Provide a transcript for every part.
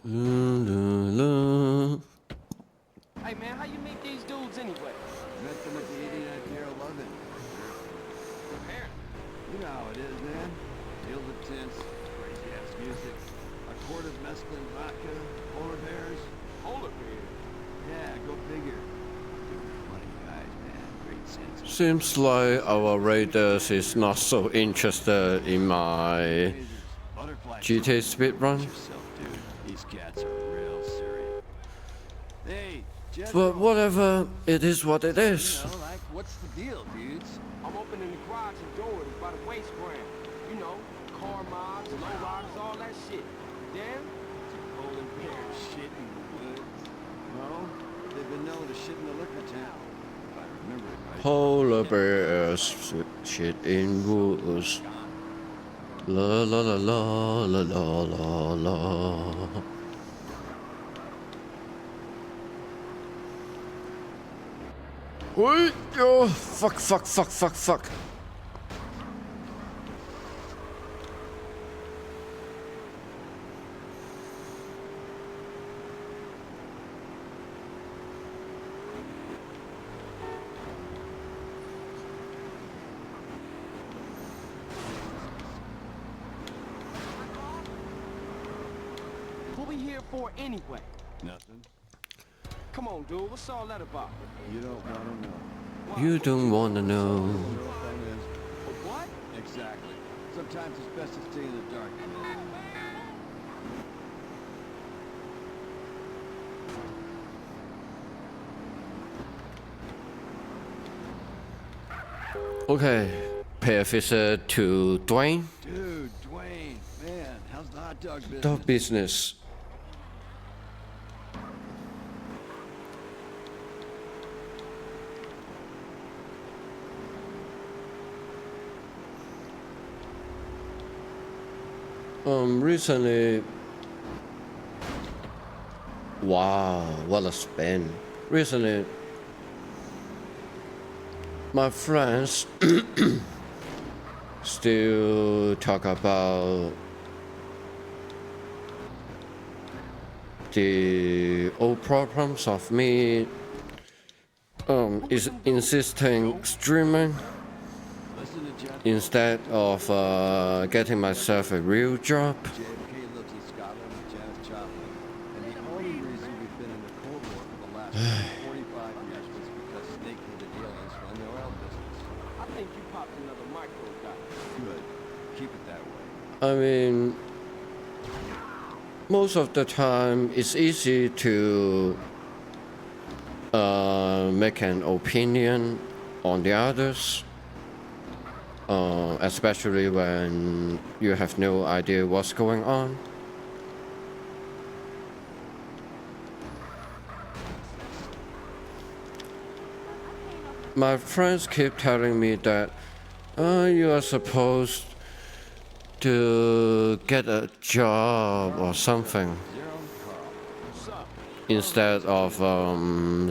Hey man, how you meet these dudes anyway? Met them at the 89 Fierro London. Apparently. You know how it is, man. Field of tents, crazy ass music, a quart of mescaline vodka, polar bears. Polar bear. Yeah, go figure. Super funny guys, man. Great sense of Seems like our raiders is not so interested in my butterfly GTA speedrun. yourself, dude. These cats are real serious. Hey, But General. whatever, it is what it You is. know, like, what's the deal, dudes? I'm opening the garage and doors by the waste ground. You know, car mobs, low riders, all that shit. Damn. Polar bears shit in the woods. No, they've been known to shit in the liquor town. If I remember it right. Polar bears shit in woods. La la la la la la la la. Wait, oh, fuck. What we here for anyway? Nothing. Come on, dude. What's all that about? You don't want to know. You don't wanna know. What? Exactly. Sometimes it's best to stay in the dark, man. Okay, pay a visit to Dwayne. Dude, Dwayne, man, how's the hot dog business? Dog business. Recently, wow, what a spin. Recently, my friends still talk about the old problems of me is insisting streaming Listen to Jeff. instead of getting myself a real job. JFK lives in Scotland with Janis Joplin. And the only reason we've been in the Cold War for the last 45 years was because snake-headed aliens run the oil business. I think you popped another micro guy. Good. Keep it that way. I mean, most of the time it's easy to make an opinion on the others, especially when you have no idea what's going on. My friends keep telling me that you are supposed to get a job or something Zero, Carl. What's up? instead of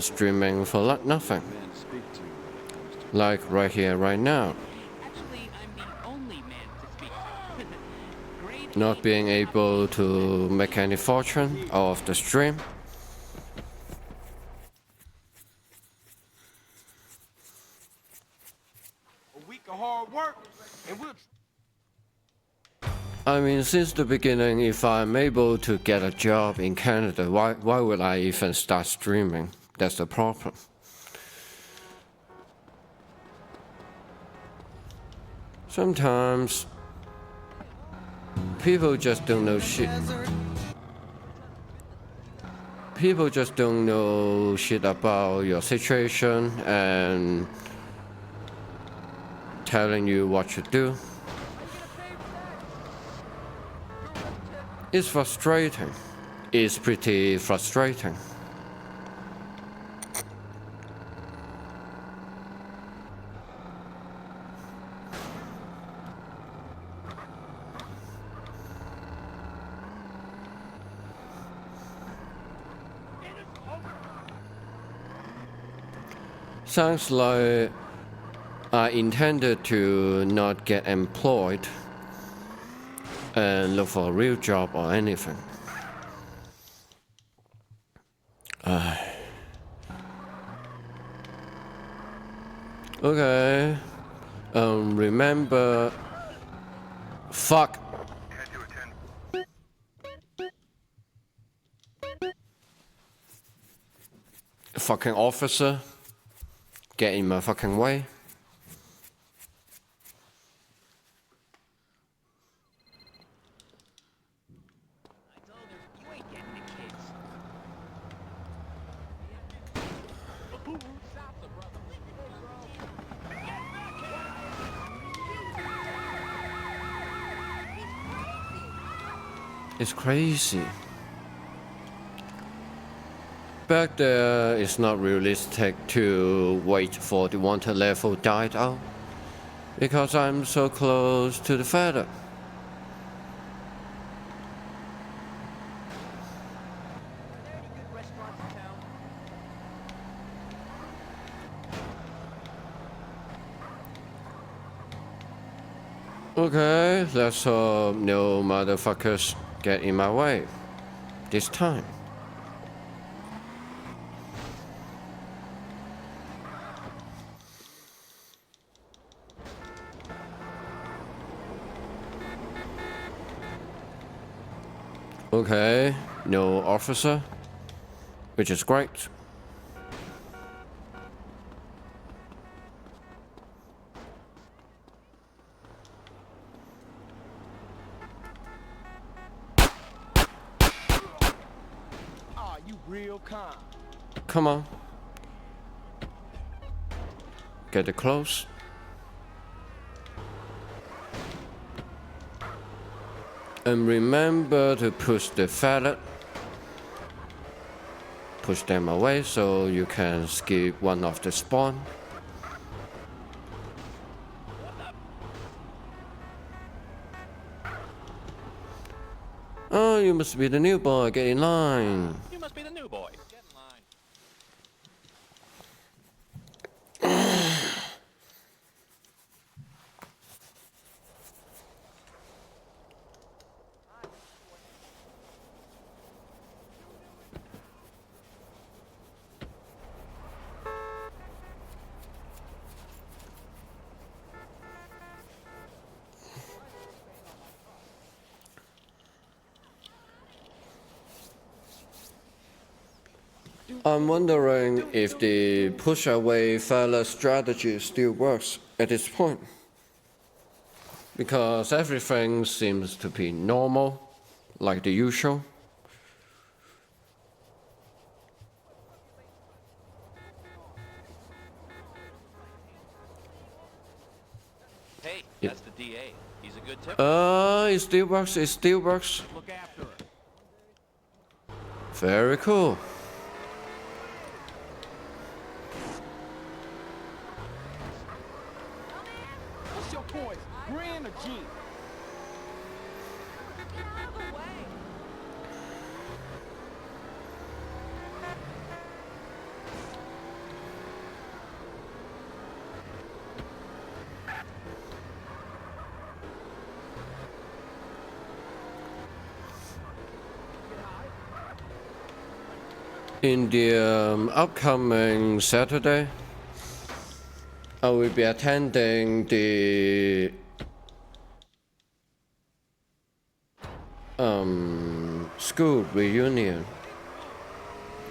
streaming for nothing, Man to speak to when it comes to like right here, right now. Actually, I'm the only man to speak to. Grade Not A being is able to make any fortune out of the stream. A week of hard work, and we'll. I mean, since the beginning, if I'm able to get a job in Canada, why would I even start streaming? That's the problem. Sometimes people just don't know shit. People just don't know shit about your situation and telling you what to do. It's frustrating. It's pretty frustrating. Sounds like I intended to not get employed and look for a real job or anything. Okay. Remember. Fuck. Fucking officer. Get in my fucking way. I told her, you ain't getting the kids. Stop the brother. It's crazy. Back there, it's not realistic to wait for the water level died out because I'm so close to the feather. Okay, let's hope no motherfuckers get in my way this time. Okay, no officer, which is great. Aw, you real calm. Come on. Get it close. And remember to push the feather. Push them away so you can skip one of the spawn. Oh, you must be the new boy. Get in line. You must be the new boy. Get in line. I'm wondering if the push away fella strategy still works at this point. Because everything seems to be normal, like the usual. Hey, Yep. that's the DA. He's a good tip. It still works, it still works. Look after her. Very cool. What's your point? Grand or Jeep? In the upcoming Saturday, I will be attending the school reunion.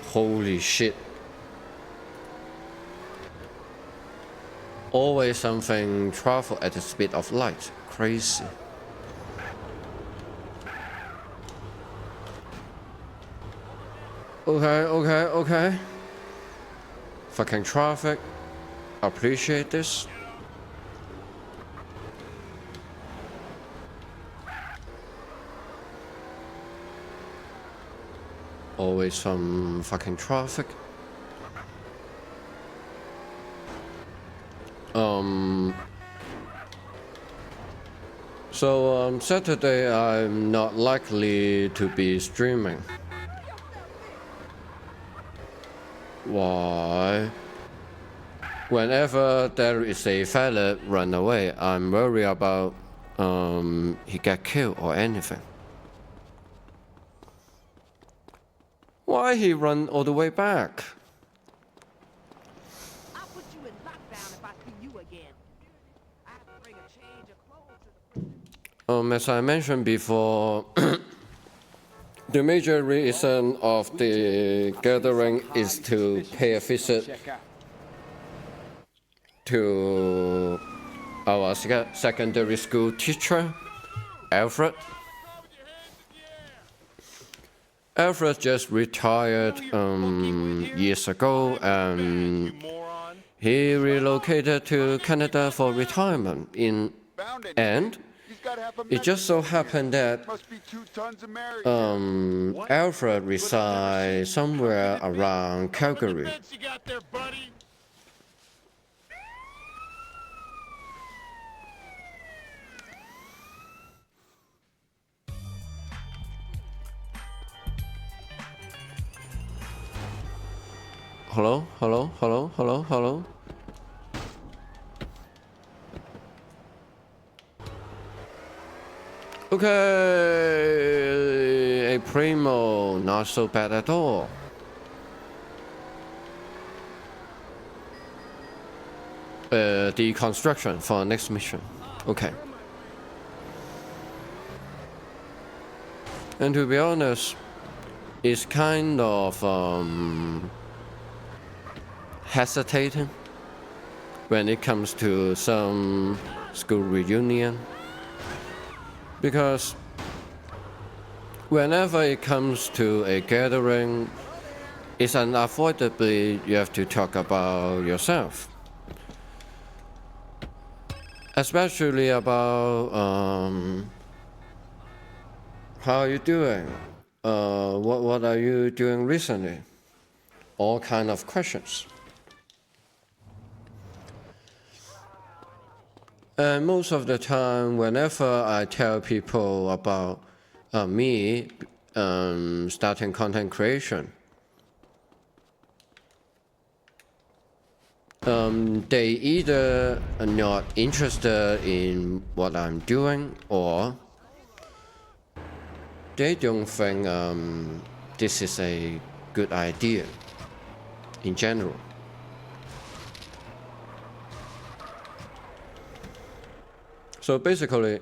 Holy shit. Always something travel at the speed of light. Crazy. Okay. Fucking traffic. Appreciate this. Always some fucking traffic. So Saturday I'm not likely to be streaming. Why? Whenever there is a fella run away, I'm worried about he get killed or anything. Why he run all the way back? I'll put you in lockdown if I see you again. I have to bring a change of clothes to the prison. As I mentioned before, the major reason of the gathering is to pay a visit Check out. to our secondary school teacher, Alfred. Alfred just retired years ago, and he relocated to Canada for retirement. And it just so happened that Alfred resides somewhere around Calgary. Hello, hello, hello, hello, hello. Okay, a primo, not so bad at all. The construction for our next mission. Okay. And to be honest, it's kind of hesitating when it comes to some school reunion, because whenever it comes to a gathering, it's unavoidably you have to talk about yourself, especially about how are you doing, what are you doing recently, all kind of questions. And most of the time, whenever I tell people about me starting content creation, they either are not interested in what I'm doing, or they don't think this is a good idea in general. So basically,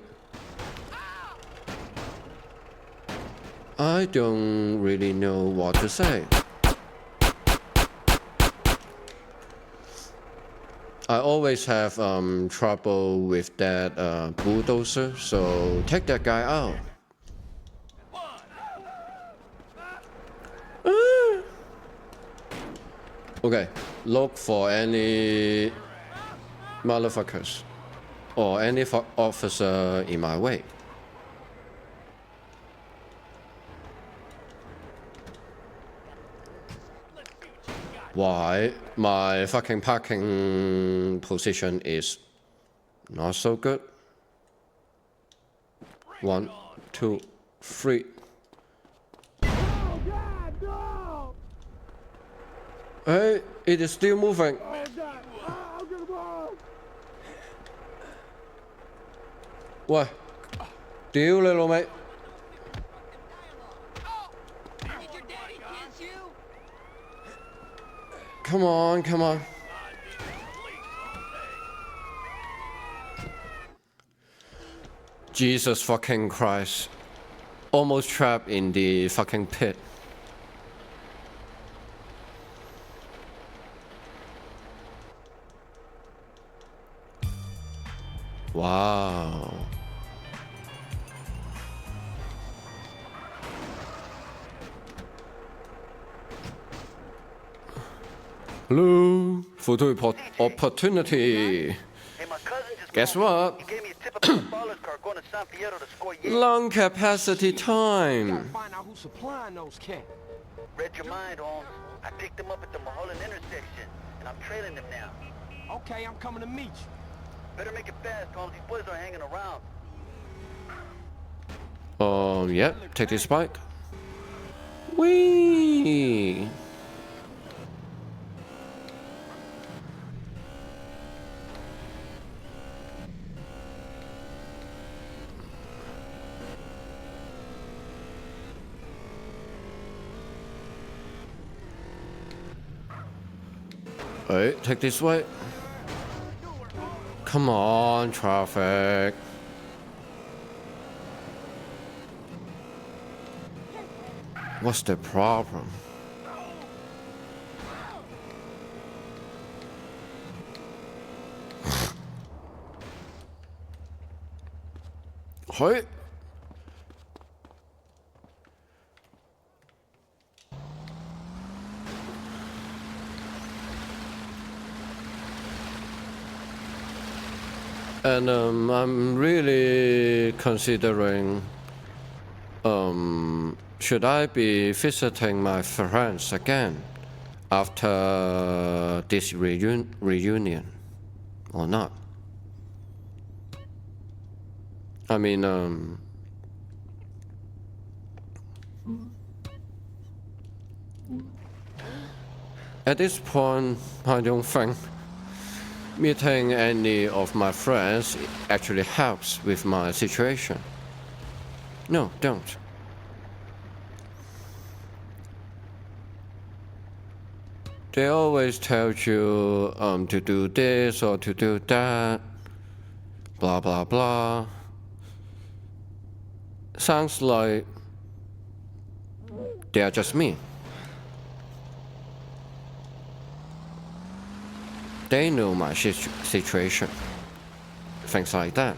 I don't really know what to say. I always have trouble with that bulldozer, so take that guy out. Okay, look for any motherfuckers or any officer in my way. Why my fucking parking position is not so good? 1, 2, 3. Hey, it is still moving.喂，屌你老味！ Come on, come on. Jesus fucking Christ. Almost trapped in the fucking pit. Wow. Hello, photo opportunity. Guess what? Lung capacity time. Find out who's supplying those cats. Read your mind, Holmes. I picked them up at the Mulholland intersection, and I'm trailing them now. Okay, I'm coming to meet you. Better make it fast, Holmes. These boys are hanging around. Yep, take this bike. Whee! Alright, take this way. Come on, traffic. What's the problem? Hey. And I'm really considering, should I be visiting my friends again after this reunion or not? I mean, at this point, I don't think meeting any of my friends actually helps with my situation. No, don't. They always tell you to do this or to do that, blah blah blah. Sounds like they are just me. They know my situation. Things like that.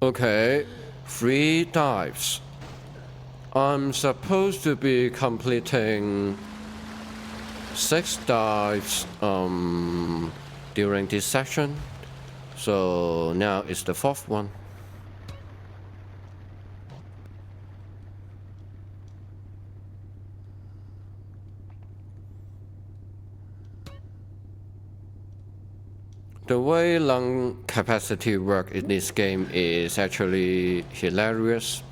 Okay, 3 dives. I'm supposed to be completing 6 dives during this session, so now it's the 4th one. The way lung capacity works in this game is actually hilarious.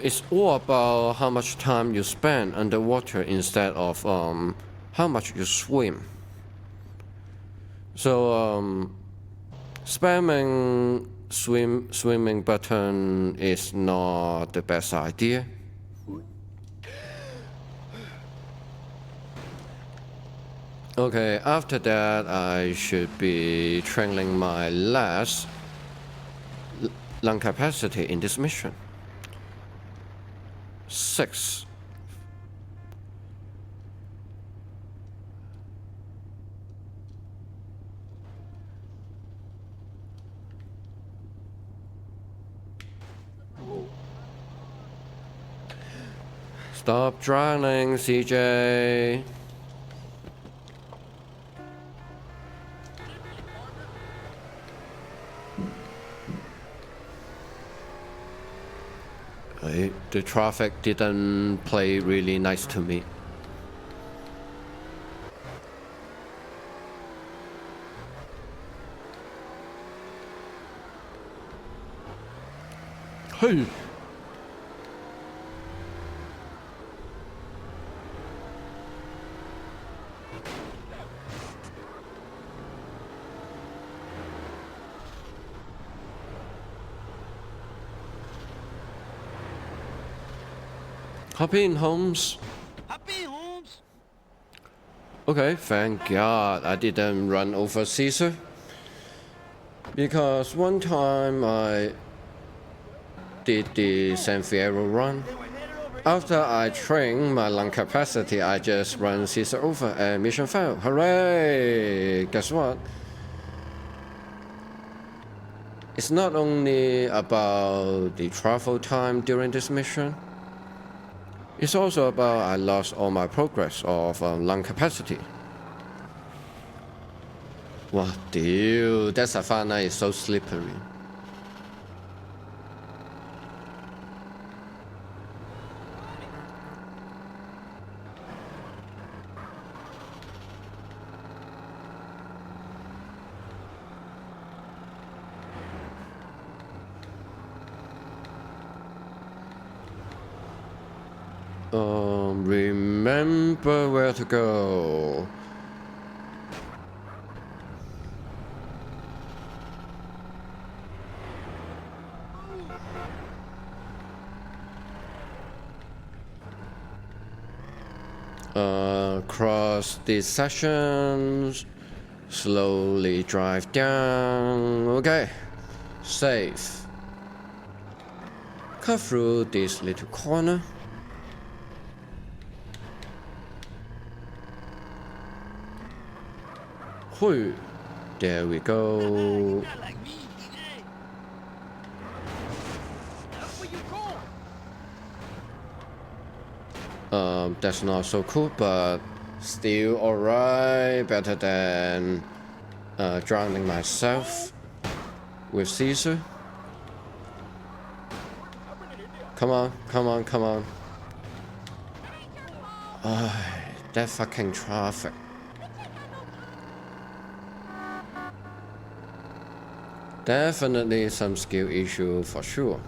It's all about how much time you spend underwater instead of how much you swim. So spamming swimming button is not the best idea. Okay, after that I should be training my last lung capacity in this mission. 6. Stop drowning, CJ. The traffic didn't play really nice to me. Hey! Hop in, Holmes. Hop in, Holmes. Okay, thank God I didn't run over Caesar. Because one time I did the San Fierro run. After I trained my lung capacity, I just ran Caesar over and mission failed. Hooray! Guess what? It's not only about the travel time during this mission. It's also about I lost all my progress of lung capacity. Wow, dude, that savannah is so slippery. Remember where to go. Cross these sections. Slowly drive down. Okay. Safe. Cut through this little corner. Whew. There we go. That's not so cool, but still alright. Better than drowning myself with Caesar. Come on, come on, come on. That fucking traffic. Definitely some skill issue for sure.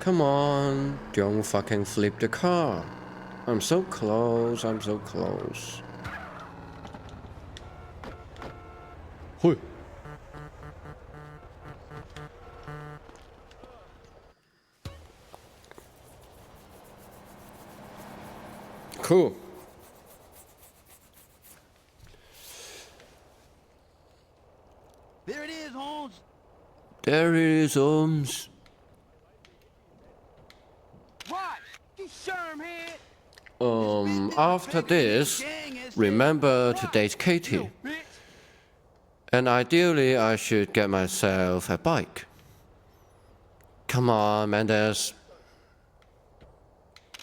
Come on, don't fucking flip the car. I'm so close, I'm so close. Hui. Cool. There it is, Holmes. There it is, Holmes. After this, remember to date Katie. And ideally, I should get myself a bike. Come on, Mendes.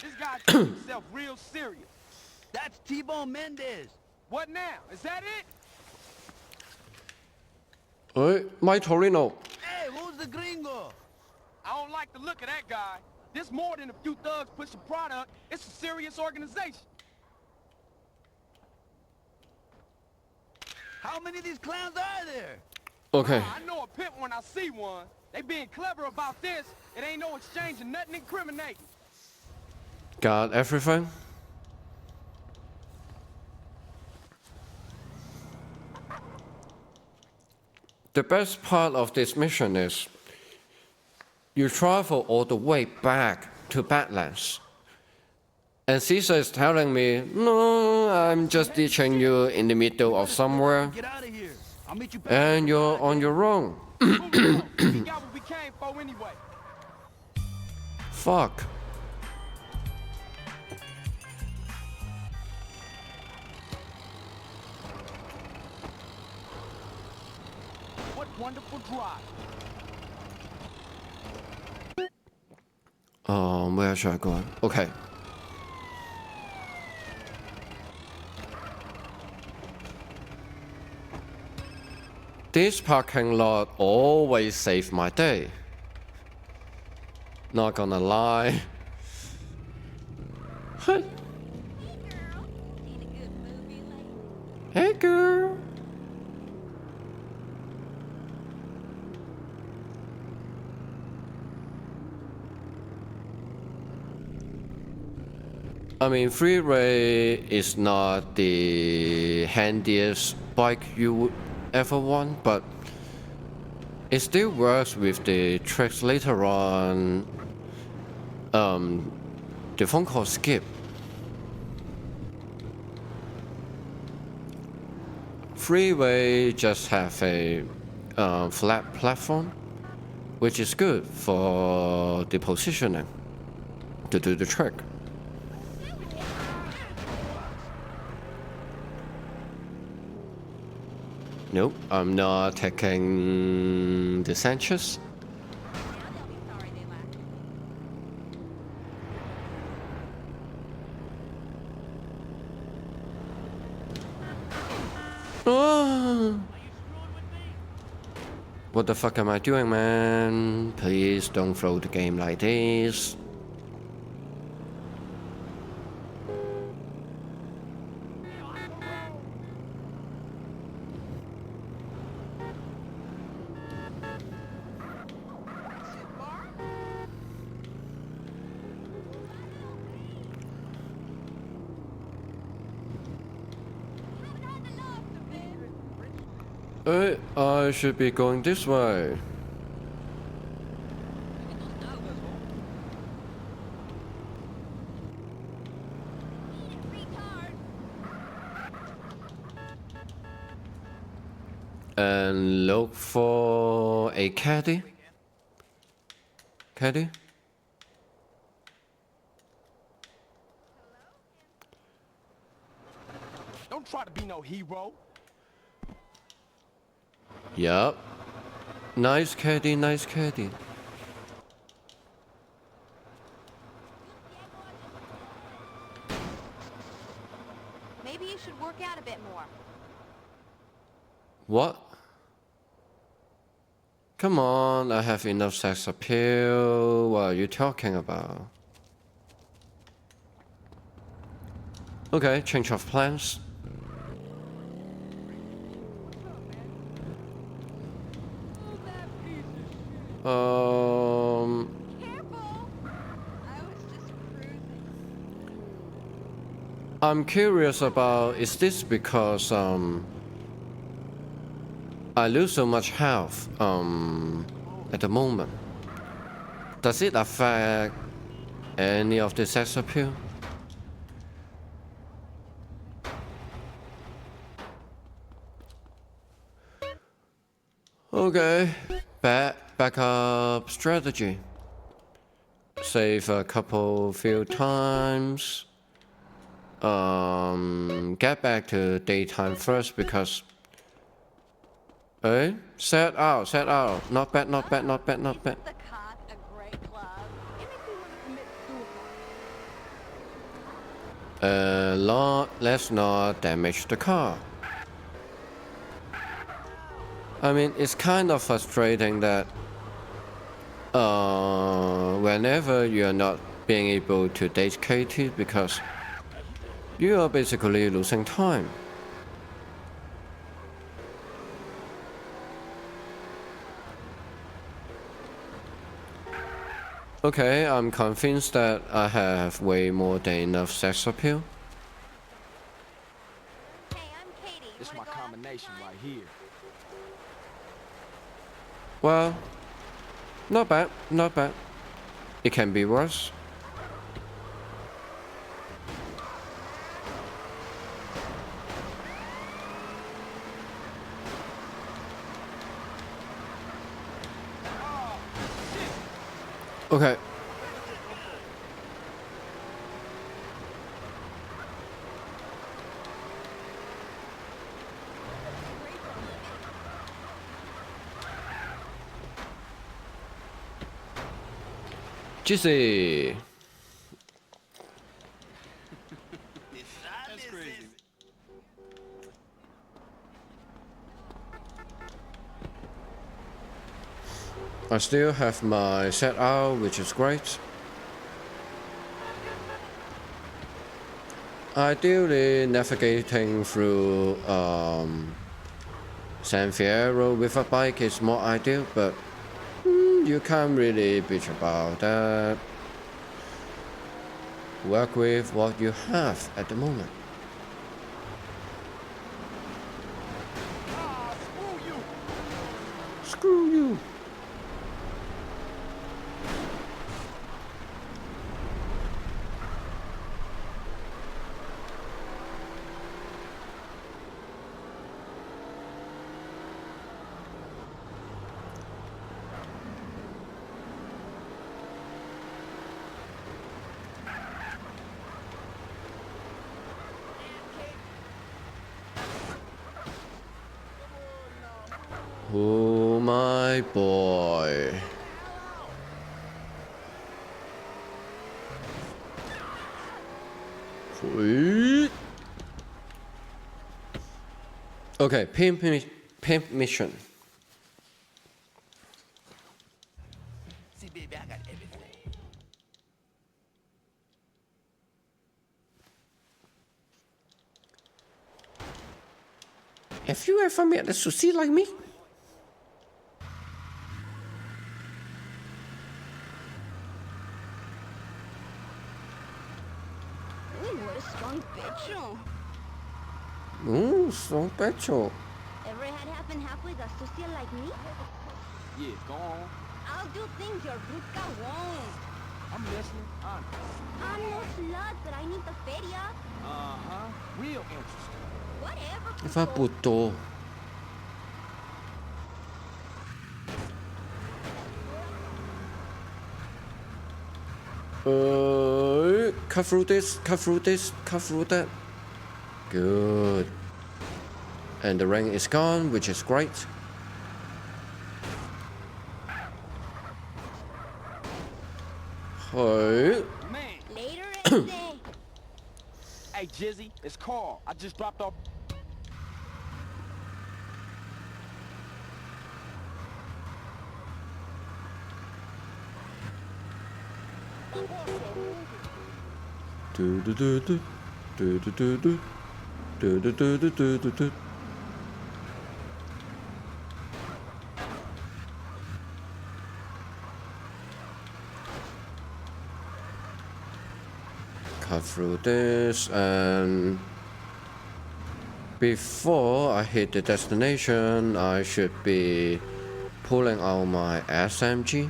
This guy takes himself real serious. That's T-Bone Mendez. What now? Is that it? Hey, my Torino. Hey, who's the gringo? I don't like the look of that guy. This more than a few thugs pushing product. It's a serious organization. How many of these clowns are there? Okay. I know a pimp when I see one. They being clever about this. It ain't no exchange and nothing incriminating. Got everything? The best part of this mission is you travel all the way back to Badlands. And Caesar is telling me, no, I'm just ditching you in the middle of somewhere. Get out of here. I'll meet you back. And you're on your own. We got what we came for anyway. Fuck. What wonderful drive. Where should I go? Okay. This parking lot always saves my day. Not gonna lie. Hey. Hey girl. I mean, Freeway is not the handiest bike you would ever want, but it still works with the tricks later on. The phone call skip. Freeway just have a flat platform, which is good for the positioning to do the trick. Nope, I'm not taking the Sanchez. Oh. What the fuck am I doing, man? Please don't throw the game like this. I should be going this way. And look for a caddy. Caddy? Don't try to be no hero. Yup. Nice caddy, nice caddy. Maybe you should work out a bit more. What? Come on, I have enough sex appeal. What are you talking about? Okay, change of plans. Careful! I was just cruising. I'm curious about, is this because I lose so much health at the moment? Does it affect any of the sex appeal? Okay, backup strategy. Save a few times. Get back to daytime first because. Set out. Not bad. Isn't the Cot a great club? It makes me want to commit suicide. Let's not damage the car. I mean, it's kind of frustrating that whenever you're not being able to date Katie because you are basically losing time. Okay, I'm convinced that I have way more than enough sex appeal. Hey, I'm Katie. This Wanna my go out combination sometime? right here. Well, not bad. It can be worse. Okay. Juicy. That's crazy. I still have my set out, which is great. Ideally, navigating through San Fierro with a bike is more ideal, but you can't really bitch about that. Work with what you have at the moment. Screw you! Oh my boy. Okay, pimp mission. See, baby, I got everything. Have you ever met a sushi like me? Ooh, what a strong bitch. Strong pecho. Ever had half and half with a sucia like me? Yeah, go on. I'll do things your brutka won't. I'm listening. Honest. I'm no slut, but I need the feria. Uh-huh. Real interesting. Whatever. 花不多。Cut through this, cut through this, cut through that. Good. And the ring is gone, which is great. Hey. Man. Later, Ese. Hey, Jizzy, it's Carl. I just dropped off. Do do do do do do do do do do do do do do do. Cut through this, and before I hit the destination, I should be pulling out my SMG.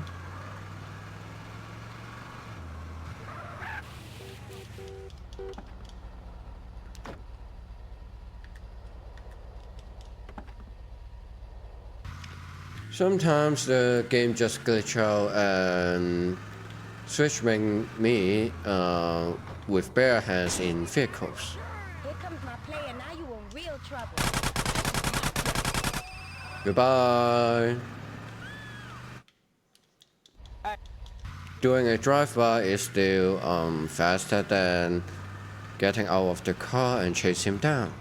Sometimes the game just glitch out and switching me with bare hands in vehicles. Here comes my player. Now you in real trouble. Goodbye. Doing a drive-by is still faster than getting out of the car and chase him down.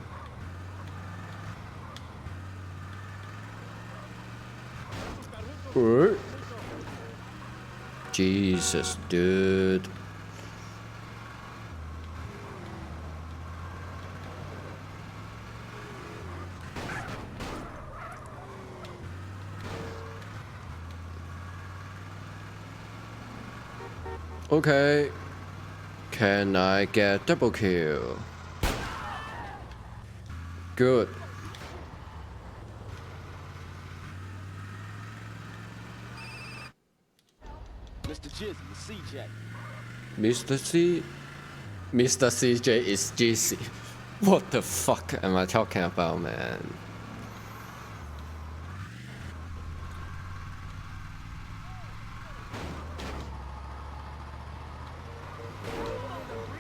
Jesus, dude. Okay. Can I get double kill? Good. Mr. Jizzy, the CJ. Mr. CJ is GC. What the fuck am I talking about, man?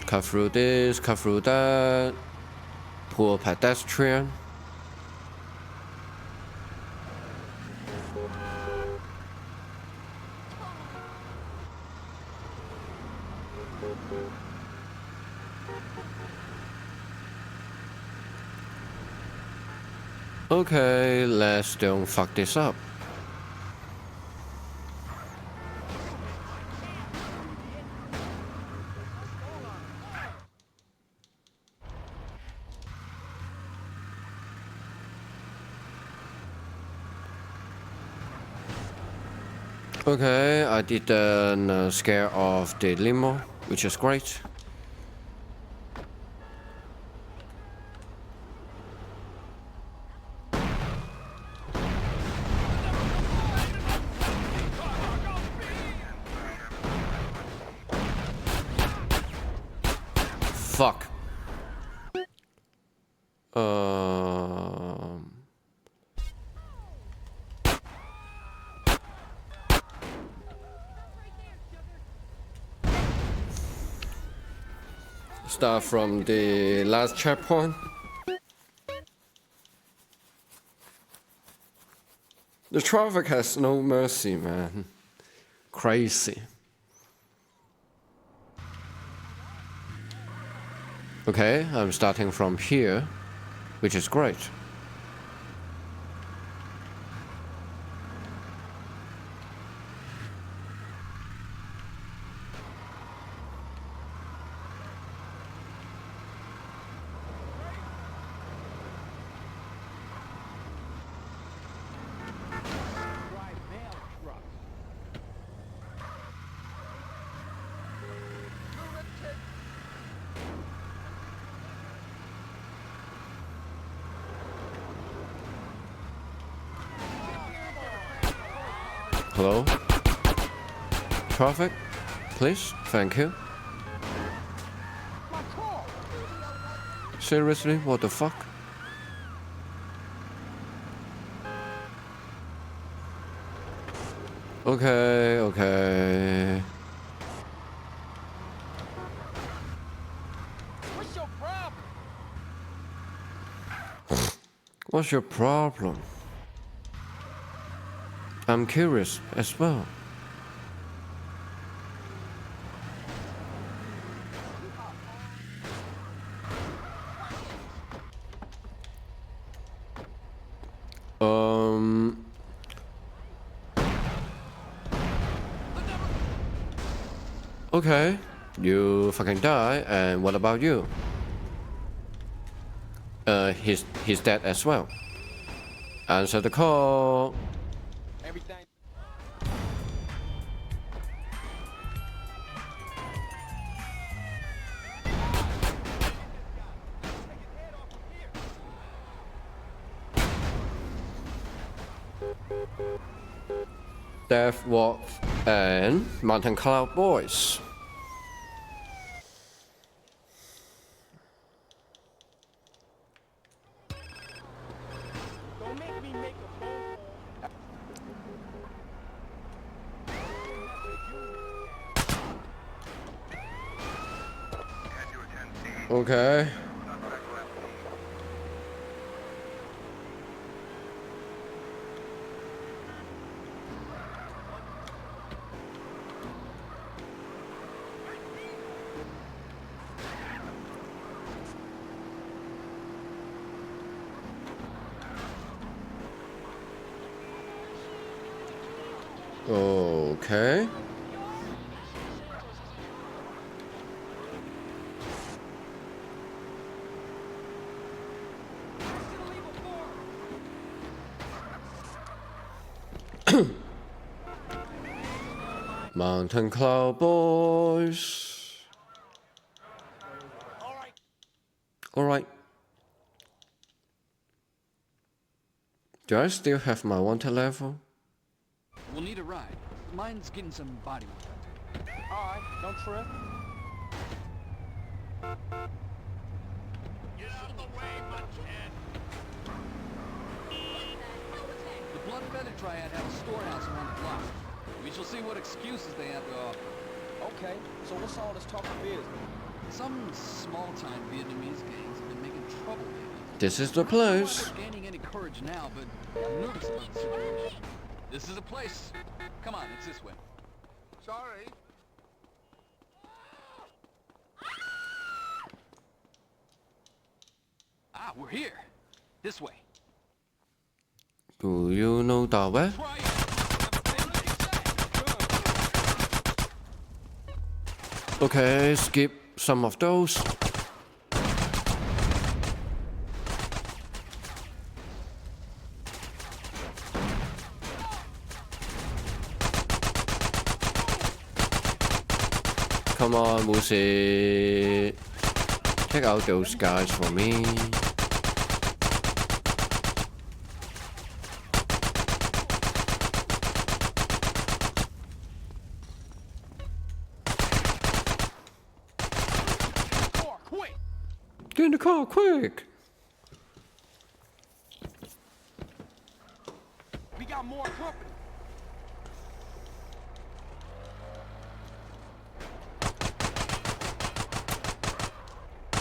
Cut through this, cut through that. Poor pedestrian. Okay, let's don't fuck this up. Okay, I didn't scare off the limo, which is great. Fuck. Start from the last checkpoint. The traffic has no mercy, man. Crazy. Okay, I'm starting from here, which is great. Hello? Traffic? Please? Thank you. My car! Seriously? What the fuck? Okay, okay. What's your problem? What's your problem? I'm curious as well. Okay, you fucking die, and what about you? He's dead as well. Answer the call. Everything. Death Wolf and Mountain Cloud Boys. Don't make me make a phone call. Okay. Okay. Mountain Cloud Boys. Alright. Do I still have my wanted level? We'll need a ride. Mine's getting some body work done. Alright, don't trip. The Blood Feather Triad have a storehouse around the block. We shall see what excuses they have to offer. Okay, so what's all this talk of business? Some small-time Vietnamese gangs have been making trouble lately. This is the I'm not sure why place. they're gaining any courage now, but I'm nervous about the situation. This is a place. Come on, it's this way. Sorry. Ah, we're here. This way. Do you know the way? Try it. Okay, skip some of those. Come on, Musi. Take out those guys for me. Car, quick! Get in the car, quick! We got more company.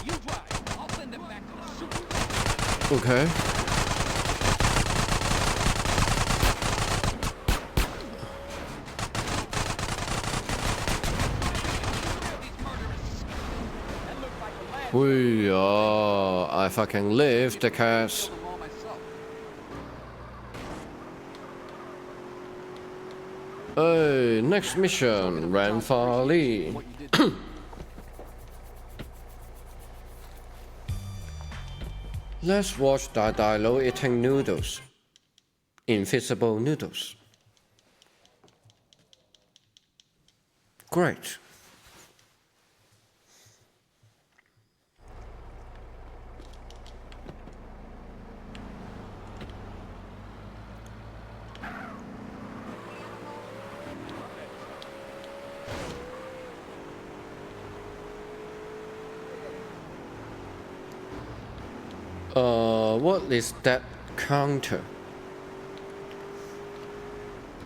You drive. I'll send them back to the super. Okay. We are. I fucking live the cast. Them all myself. Hey, next mission, Ranfar Lee. What you did. Let's watch Dai eating noodles. Invisible noodles. Great. What is that counter?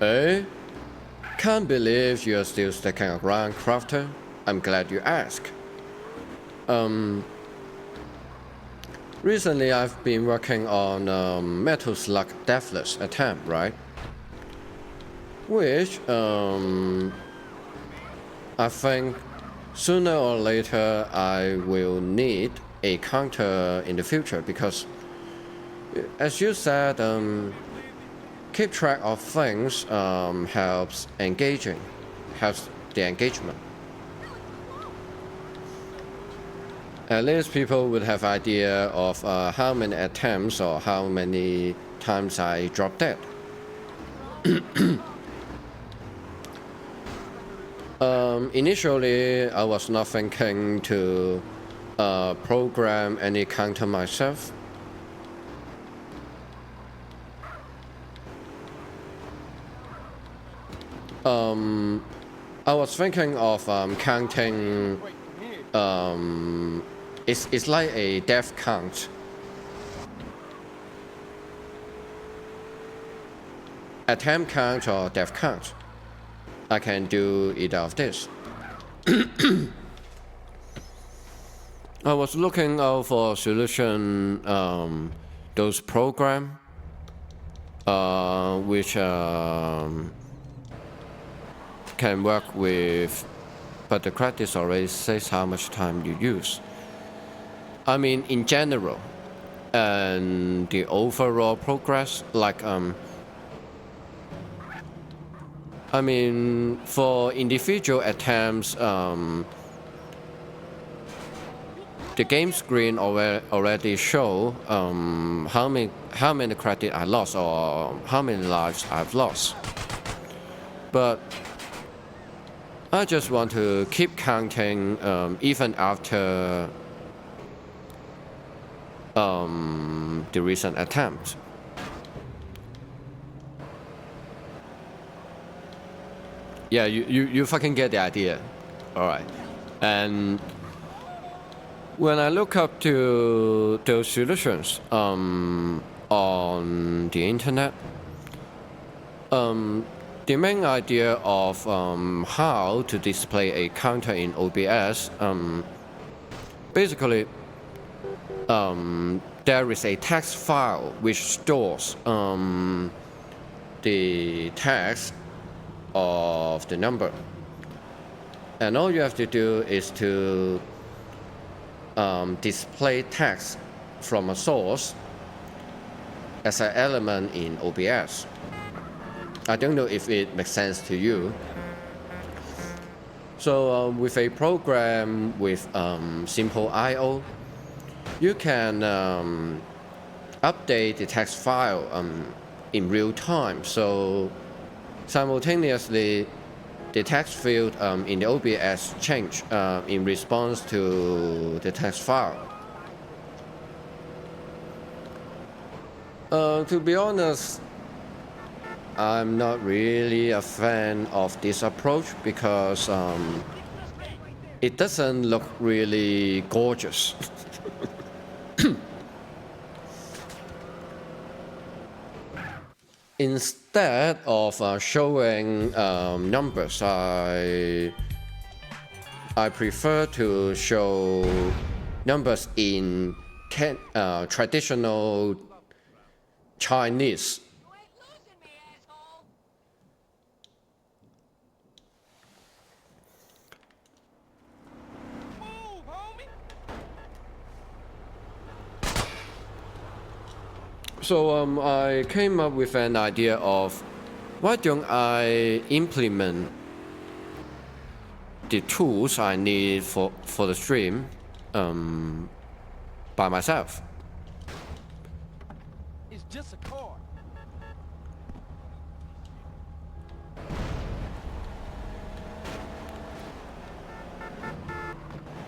Eh? Can't believe you're still sticking around, Crafter. I'm glad you asked. Recently I've been working on Metal Slug Deathless Attempt, right? Which, I think sooner or later I will need a counter in the future because, as you said, keep track of things helps the engagement. At least people would have idea of how many attempts or how many times I drop dead. Initially, I was not thinking to program any counter myself. I was thinking of counting. It's like a death count. Attempt count or death count. I can do either of this. I was looking out for a solution, those program, which can work with, but the credits already says how much time you use. I mean, in general, and the overall progress, like I mean, for individual attempts, the game screen already show how many credit I lost or how many lives I've lost. But I just want to keep counting even after the recent attempt. Yeah, you fucking get the idea. Alright. And when I look up to those solutions on the internet, the main idea of how to display a counter in OBS, basically there is a text file which stores the text of the number, and all you have to do is to display text from a source as an element in OBS. I don't know if it makes sense to you. So with a program with simple I/O, you can update the text file in real time. So simultaneously, the text field in the OBS change in response to the text file. To be honest, I'm not really a fan of this approach because it doesn't look really gorgeous. Instead of showing numbers, I prefer to show numbers in traditional Chinese. So I came up with an idea of why don't I implement the tools I need for the stream by myself. It's just a car.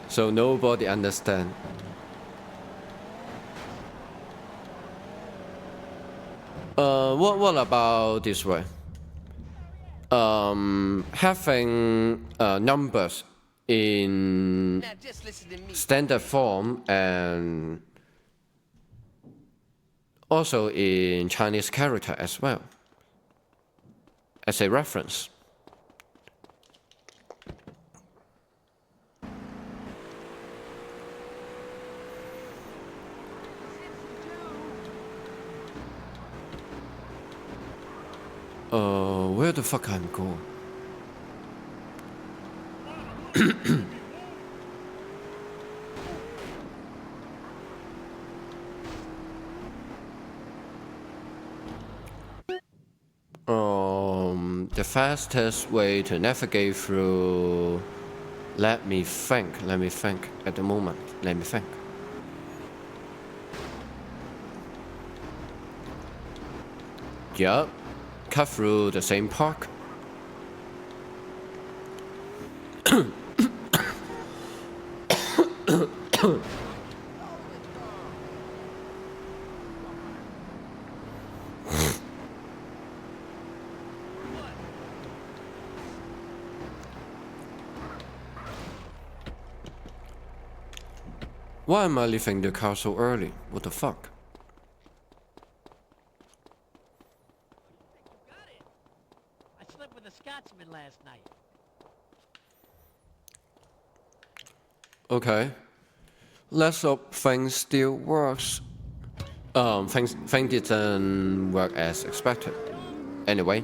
So nobody understand. What about this way? Having numbers in standard form and also in Chinese character as well, as a reference. Where the fuck I'm going? The fastest way to navigate through. Let me think at the moment. Let me think. Yup, cut through the same park. Why am I leaving the car so early? What the fuck? I slept with a Scotsman last night. Okay. Let's hope things still works. Things didn't work as expected. Anyway.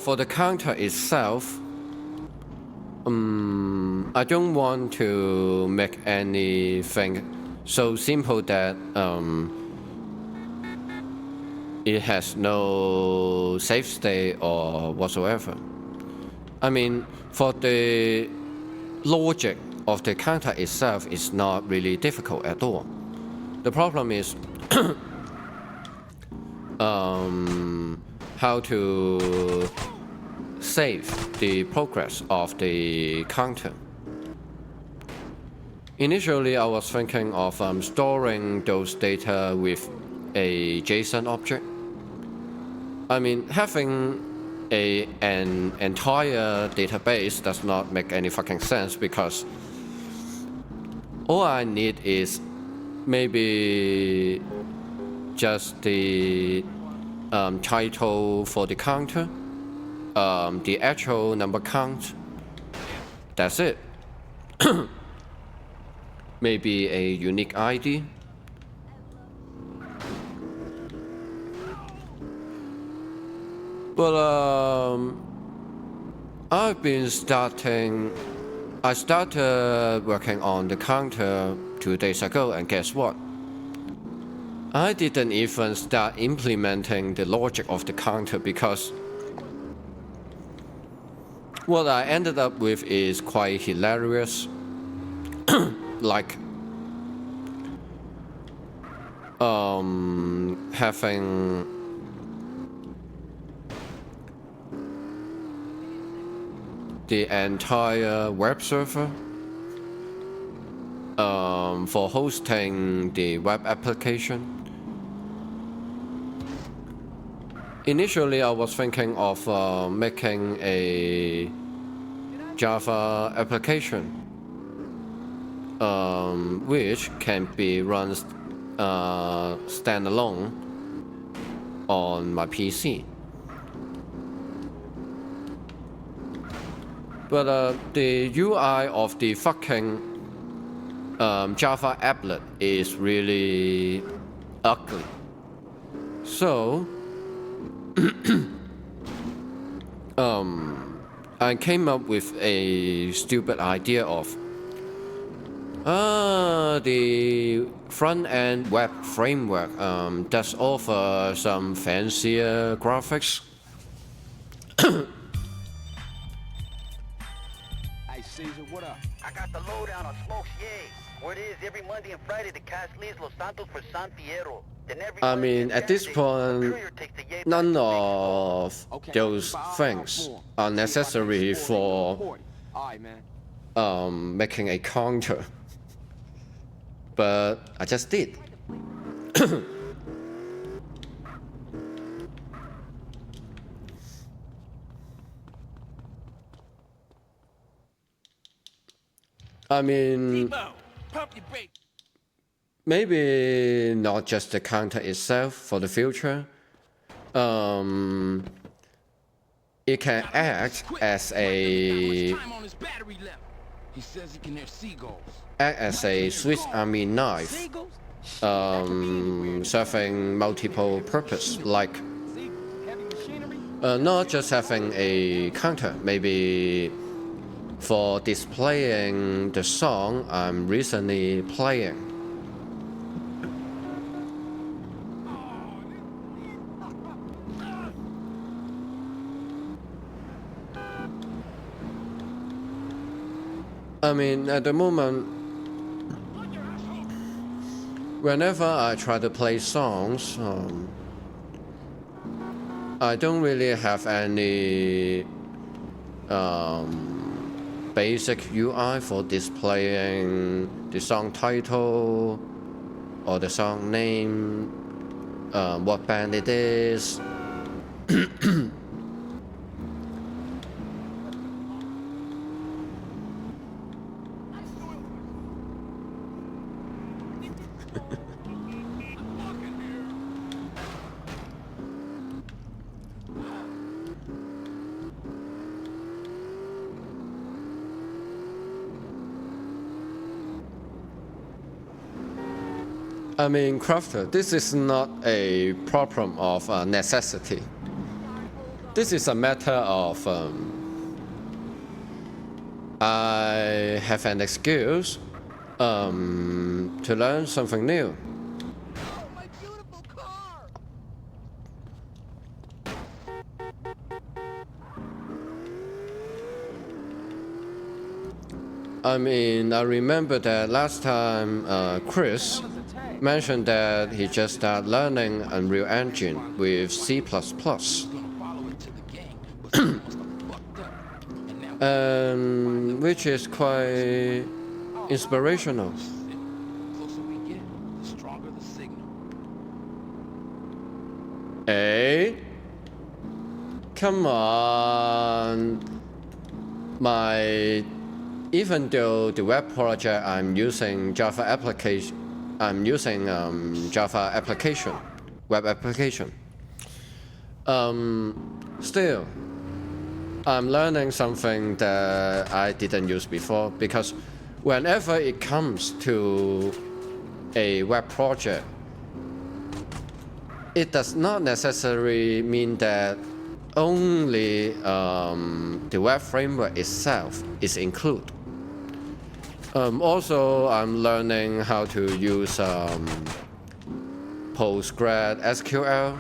For the counter itself, I don't want to make anything so simple that it has no save state or whatsoever. I mean, for the logic of the counter itself is not really difficult at all. The problem is how to save the progress of the counter. Initially, I was thinking of storing those data with a JSON object. I mean, having an entire database does not make any fucking sense because all I need is maybe just the title for the counter, the actual number count. That's it. Maybe a unique ID. But I started working on the counter 2 days ago, and guess what? I didn't even start implementing the logic of the counter because what I ended up with is quite hilarious. Like having the entire web server for hosting the web application. Initially, I was thinking of making a Java application which can be run standalone on my PC. But the UI of the fucking Java applet is really ugly. So I came up with a stupid idea of the front-end web framework does offer some fancier graphics. Hey, Caesar, what up? I got the lowdown on Smokes, yay. Word is every Monday and Friday the cast leaves Los Santos for San Fierro. Then every I Monday mean, and at this Saturday, point, the courier takes the yay none back to of those things are necessary for Alright, man. making a counter. But I just did. I mean, Debo, pump your brakes. maybe not just the counter itself for the future. It can act as a Time on his battery left. He says he can hear seagulls. Swiss Army knife, serving multiple purpose, like not just having a counter, maybe for displaying the song I'm recently playing. I mean, at the moment, whenever I try to play songs, I don't really have any basic UI for displaying the song title or the song name, what band it is. I mean, Crafter, this is not a problem of necessity. This is a matter of I have an excuse to learn something new. My beautiful car! I mean, I remember that last time Chris mentioned that he just started learning Unreal Engine with C++. Follow it to the gang, but someone must have fucked up. And now Which is quite inspirational. the closer we get, the stronger the signal. Hey, come on. Even though the web project I'm using Java application, Java application, web application. Still, I'm learning something that I didn't use before, because whenever it comes to a web project, it does not necessarily mean that only the web framework itself is included. Also, I'm learning how to use Postgres SQL,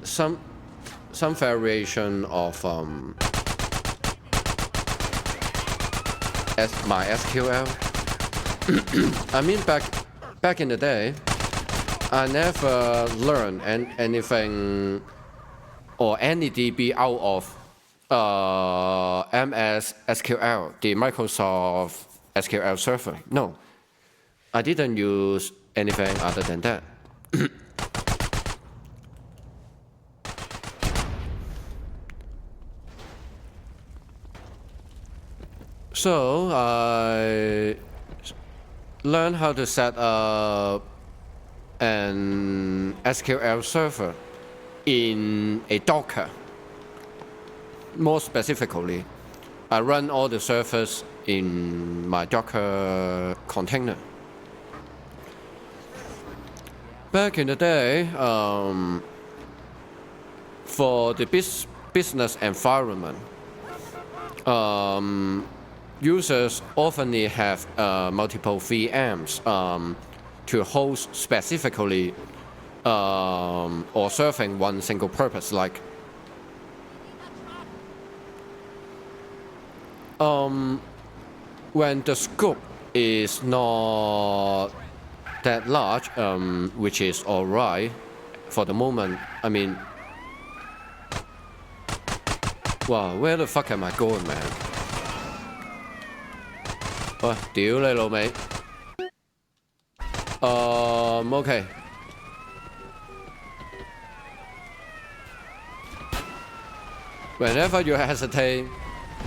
some variation of MySQL. I mean, back in the day, I never learned anything or any DB out of MS SQL, the Microsoft SQL server. No, I didn't use anything other than that. So I learned how to set up an SQL server in a Docker. More specifically, I run all the servers in my Docker container. Back in the day, for the business environment, users often have multiple VMs to host specifically or serving one single purpose, like when the scope is not that large, which is alright for the moment. I mean, wow, where the fuck am I going, man? 喂，屌你老味！OK。Whenever you hesitate,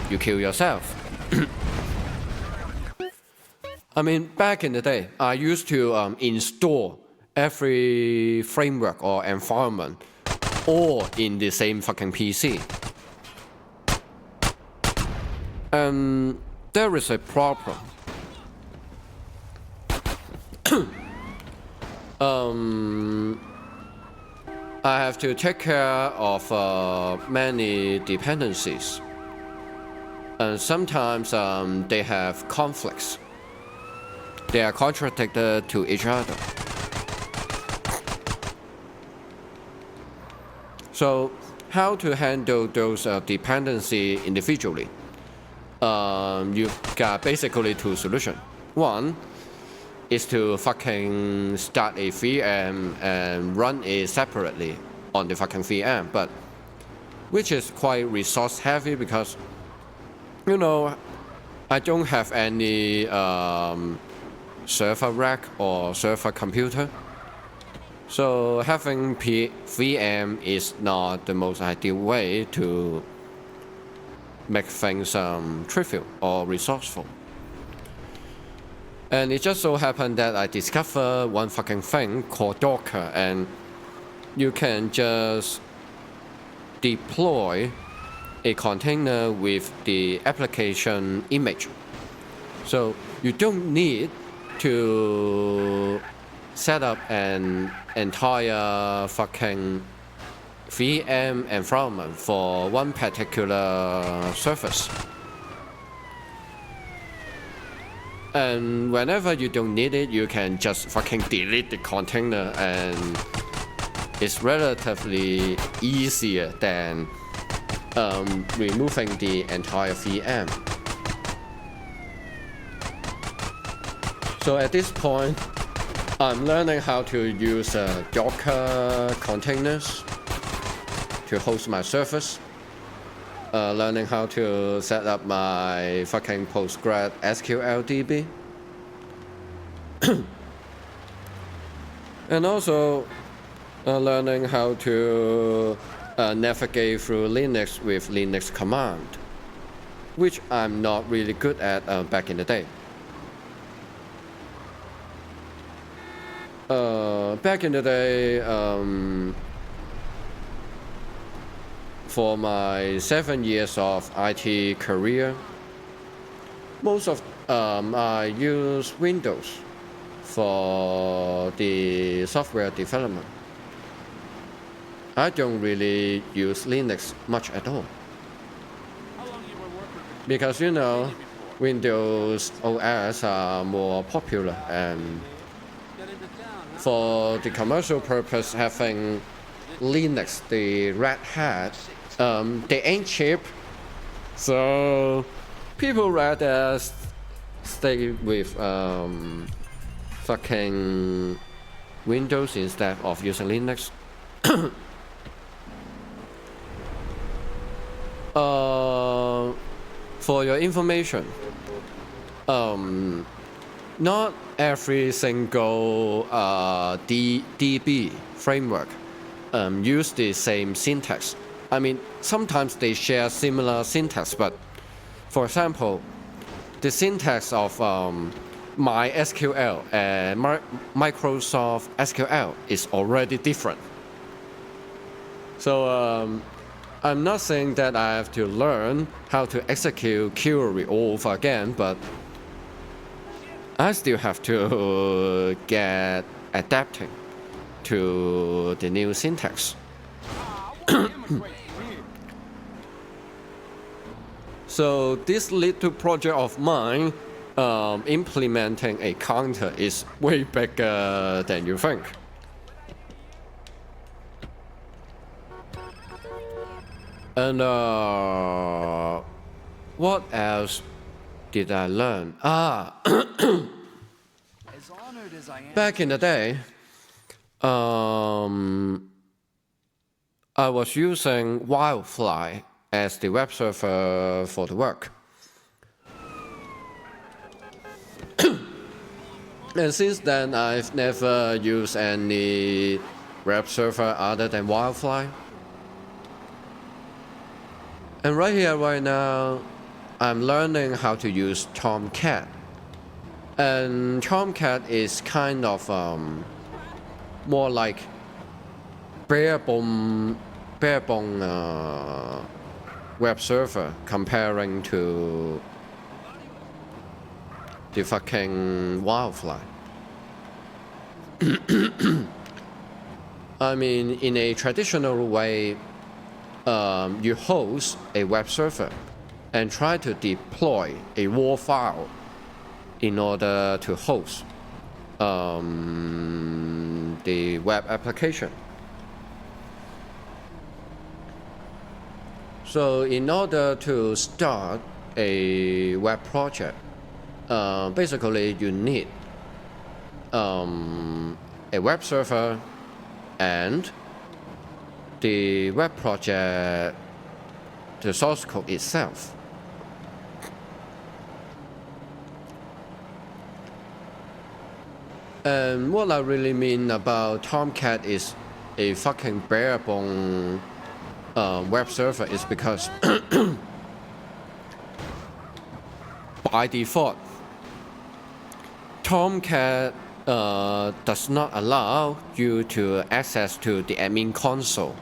you kill yourself. I mean, back in the day, I used to install every framework or environment all in the same fucking PC. And there is a problem. I have to take care of many dependencies. And sometimes they have conflicts. They are contradicted to each other. So how to handle those dependencies individually? You've got basically two solutions. One is to fucking start a VM and run it separately on the fucking VM, but which is quite resource heavy because, you know, I don't have any server rack or server computer. So having VM is not the most ideal way to make things trivial or resourceful. And it just so happened that I discovered one fucking thing called Docker, and you can just deploy a container with the application image. So you don't need to set up an entire fucking VM environment for one particular service. And whenever you don't need it, you can just fucking delete the container, and it's relatively easier than removing the entire VM. So at this point, I'm learning how to use Docker containers to host my service. Learning how to set up my fucking Postgres SQL DB. And also learning how to navigate through Linux with Linux command, which I'm not really good at back in the day. Back in the day, for my 7 years of IT career, most of I use Windows for the software development. I don't really use Linux much at all. Because, you know, Windows OS are more popular, and for the commercial purpose, having Linux, the Red Hat, they ain't cheap, so people rather stay with fucking Windows instead of using Linux. For your information, not every single DB framework use the same syntax. I mean, sometimes they share similar syntax, but for example, the syntax of MySQL and Microsoft SQL is already different. So I'm not saying that I have to learn how to execute query all over again, but I still have to get adapting to the new syntax. So this little project of mine, implementing a counter, is way bigger than you think. And what else did I learn? Back in the day, I was using Wildfly as the web server for the work. And since then, I've never used any web server other than Wildfly. And right here, right now, I'm learning how to use Tomcat. And Tomcat is kind of more like bare bone web server comparing to the fucking Wildfly. I mean, in a traditional way, you host a web server and try to deploy a raw file in order to host the web application. So in order to start a web project, basically you need a web server and the web project, the source code itself. And what I really mean about Tomcat is a fucking bare bone web server is because by default, Tomcat does not allow you to access to the admin console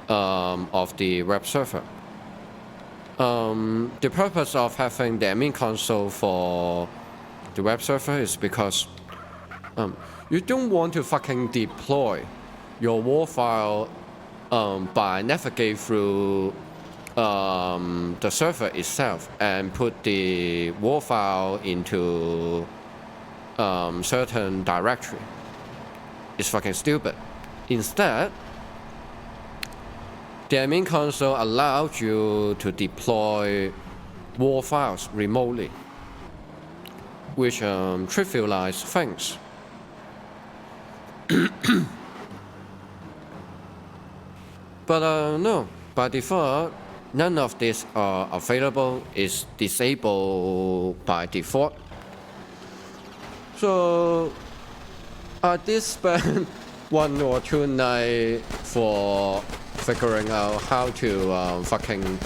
of the web server. The purpose of having the admin console for the web server is because you don't want to fucking deploy your WAR file by navigate through the server itself and put the WAR file into certain directory. It's fucking stupid. Instead, the admin console allows you to deploy WAR files remotely, which trivialize things. But no, by default, none of these are available. It's disabled by default. So I did spend 1 or 2 nights for figuring out how to fucking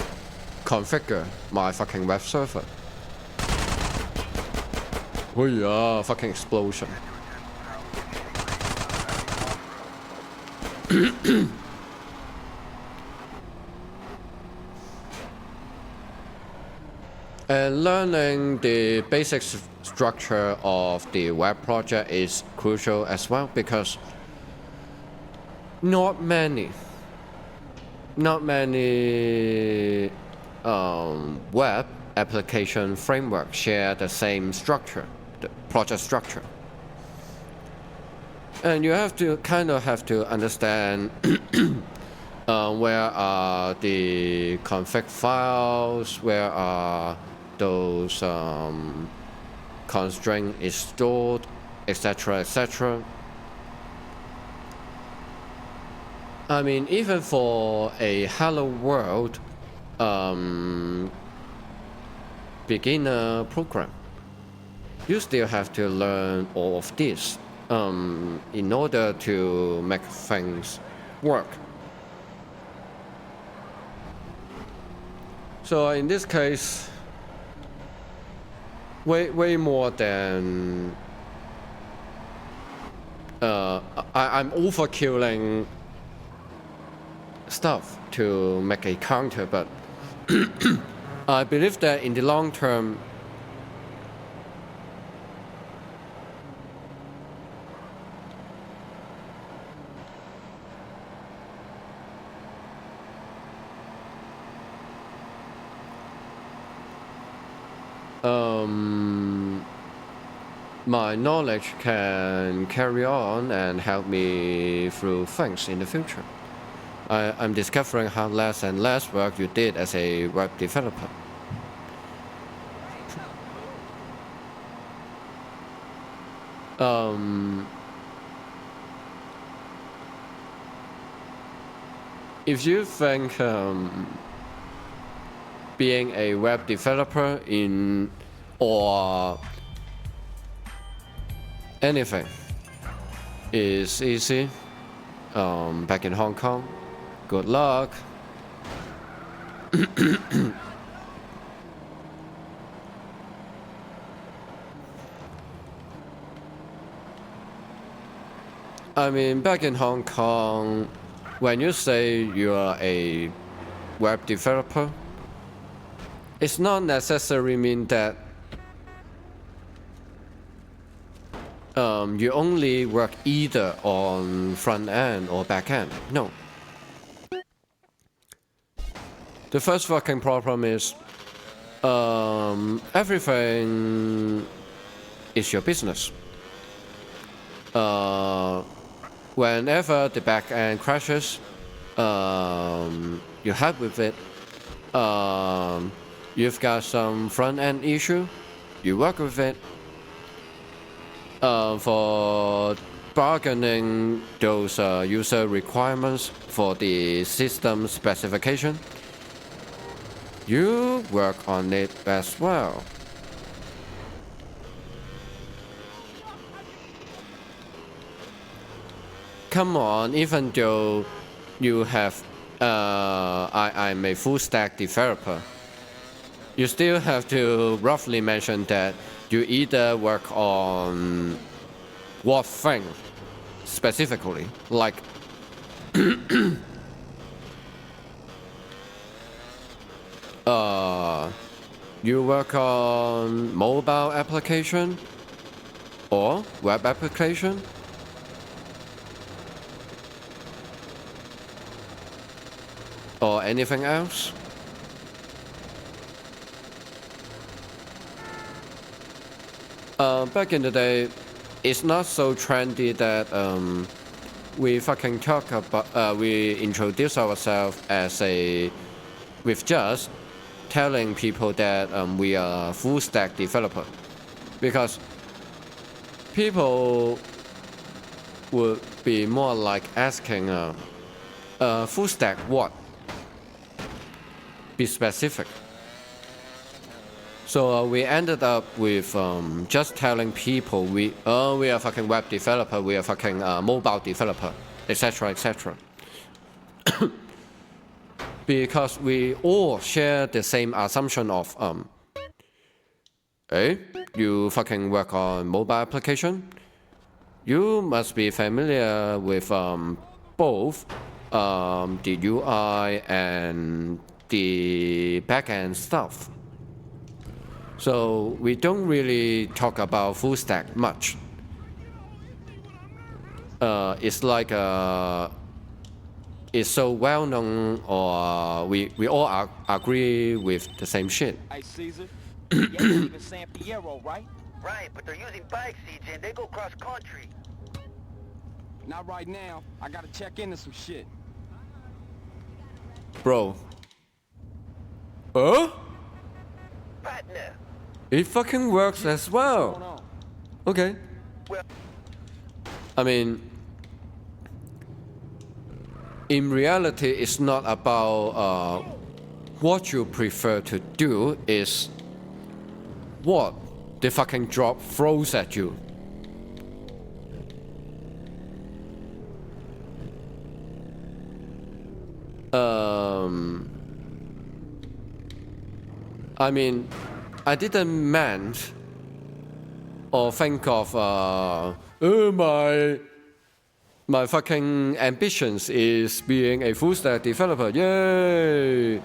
configure my fucking web server. Oh yeah, fucking explosion. And learning the basic structure of the web project is crucial as well, because not many web application frameworks share the same structure, the project structure. And you have to have to understand where are the config files, where are those constraint is stored, etc., etc. I mean, even for a Hello World beginner program, you still have to learn all of this in order to make things work. So in this case, way more than I'm overkilling stuff to make a counter, but I believe that in the long term, my knowledge can carry on and help me through things in the future. I'm discovering how less and less work you did as a web developer. If you think being a web developer or anything is easy back in Hong Kong, good luck. I mean, back in Hong Kong, when you say you are a web developer, it's not necessarily mean that you only work either on front end or back end. No. The first fucking problem is everything is your business. Whenever the back end crashes, you help with it. You've got some front end issue, you work with it. For bargaining those user requirements for the system specification, you work on it as well. Come on, even though you have, I'm a full stack developer, you still have to roughly mention that you either work on what thing specifically, like you work on mobile application or web application, or anything else. Back in the day, it's not so trendy that we fucking talk about, we introduce ourselves as with just telling people that we are full stack developer, because people would be more like asking, full stack what? Be specific. So we ended up with just telling people we are fucking web developer, we are fucking mobile developer, etc., etc. Because we all share the same assumption of hey, you fucking work on mobile application, you must be familiar with both the UI and the backend stuff. So we don't really talk about full stack much. It's like it's so well known, or we all agree with the same shit. Hey, Caesar. Yeah, you even San Fierro, right? Right, but they're using bikes, CJ, and they go cross country. Not right now. I gotta check into some shit. Bro. Partner. It fucking works as well. Okay. Well, I mean, in reality, it's not about what you prefer to do, is what the fucking job throws at you. I mean, I didn't meant or think of my fucking ambitions is being a full stack developer. Yay!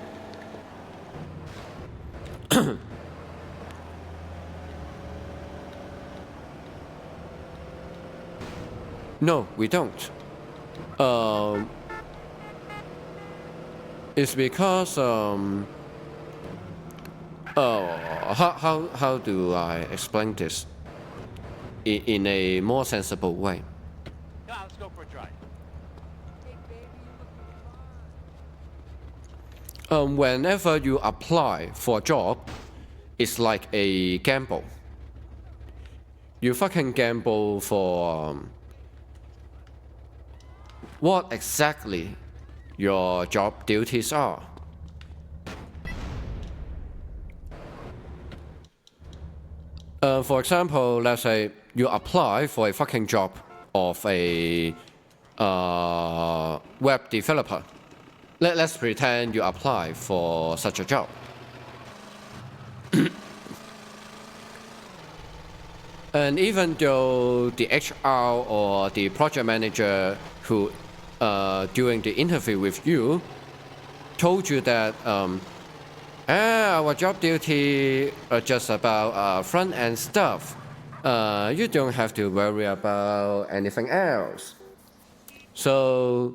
No, we don't. It's because how do I explain this in a more sensible way? Come on, let's go for a drive. Whenever you apply for a job, it's like a gamble. You fucking gamble for what exactly your job duties are. For example, let's say you apply for a fucking job of a web developer. Let's pretend you apply for such a job. And even though the HR or the project manager who doing the interview with you told you that our job duty are just about front-end stuff. You don't have to worry about anything else. So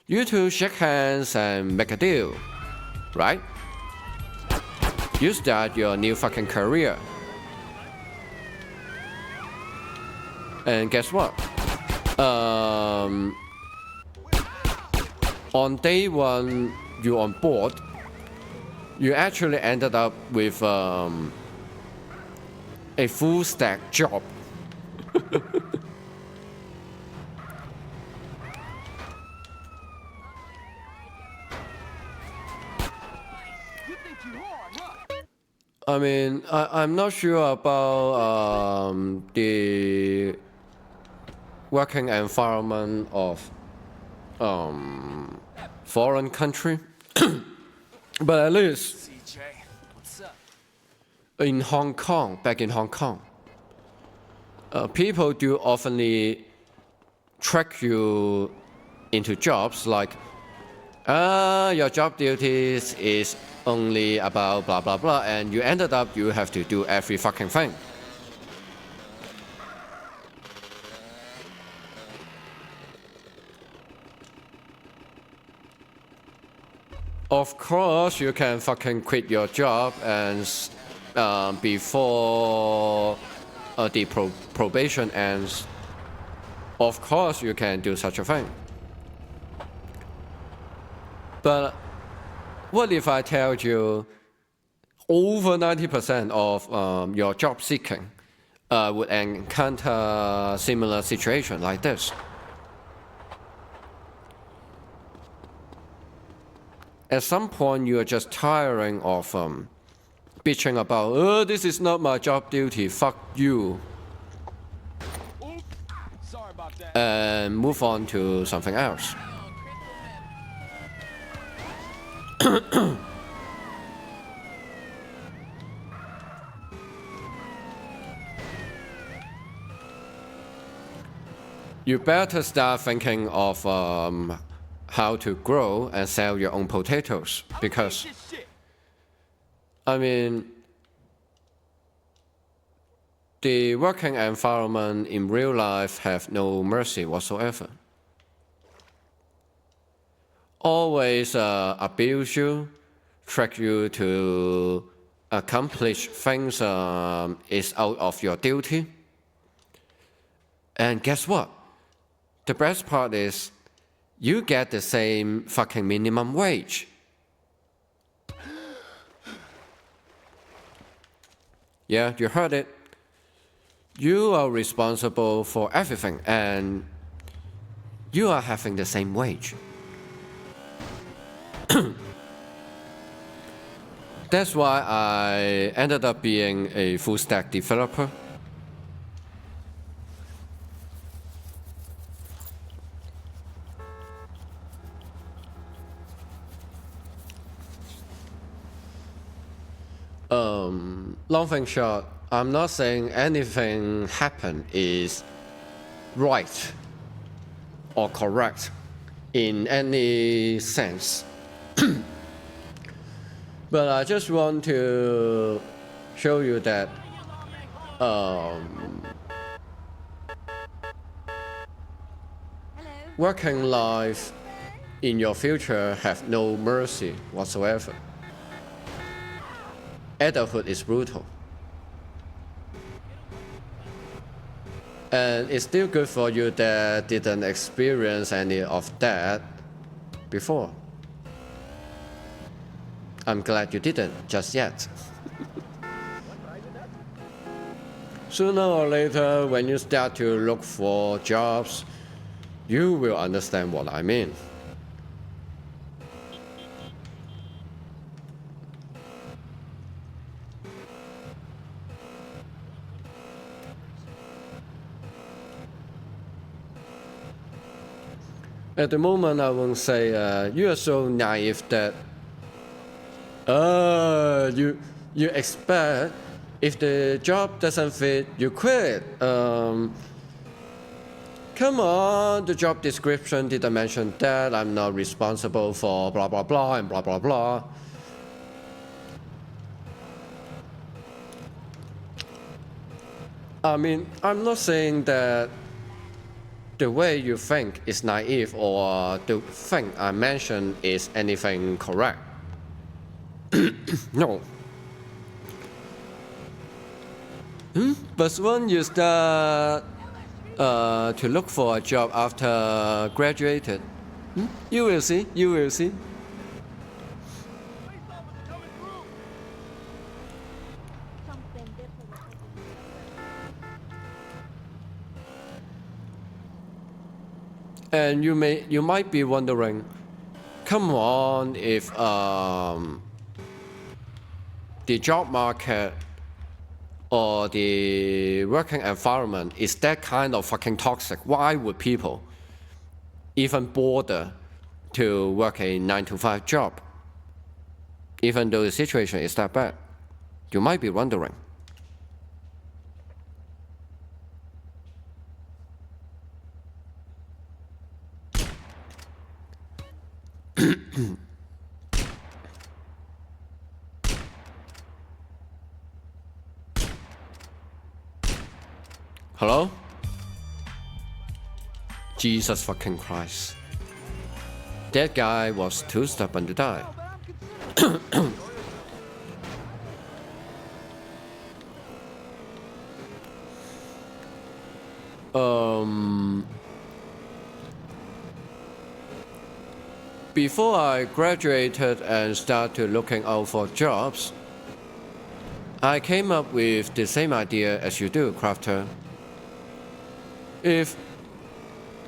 you two shake hands and make a deal, right? You start your new fucking career. And guess what? On day one, you on board, you actually ended up with a full stack job. I mean, I'm not sure about the working environment of foreign country, but at least in Hong Kong, back in Hong Kong, people do oftenly track you into jobs like, your job duties is only about blah blah blah, and you ended up you have to do every fucking thing. Of course, you can fucking quit your job and before the probation ends. Of course, you can do such a thing. But what if I tell you over 90% of your job seeking would encounter a similar situation like this? At some point, you are just tiring of bitching about, oh, this is not my job duty, fuck you. Sorry about that. And move on to something else. You better start thinking of how to grow and sell your own potatoes, because I mean, the working environment in real life have no mercy whatsoever. Always abuse you, track you to accomplish things is out of your duty. And guess what? The best part is you get the same fucking minimum wage. Yeah, you heard it. You are responsible for everything and you are having the same wage. That's why I ended up being a full stack developer. Long thing short, I'm not saying anything happened is right or correct in any sense. But I just want to show you that working life in your future have no mercy whatsoever. Adulthood is brutal. And it's still good for you that didn't experience any of that before. I'm glad you didn't just yet. Sooner or later, when you start to look for jobs, you will understand what I mean. At the moment, I won't say you are so naive that you expect If the job doesn't fit, you quit. Come on, the job description didn't mention that. I'm not responsible for blah blah blah and blah blah blah. I mean, I'm not saying that the way you think is naive or the thing I mentioned is anything correct. No. But when you start to look for a job after graduated, you will see, you will see. Something different. And you might be wondering, come on, if the job market or the working environment is that kind of fucking toxic, why would people even bother to work a 9-to-5 job, even though the situation is that bad? You might be wondering. Hello? Jesus fucking Christ. That guy was too stubborn to die. Before I graduated and started looking out for jobs, I came up with the same idea as you do, Crafter. If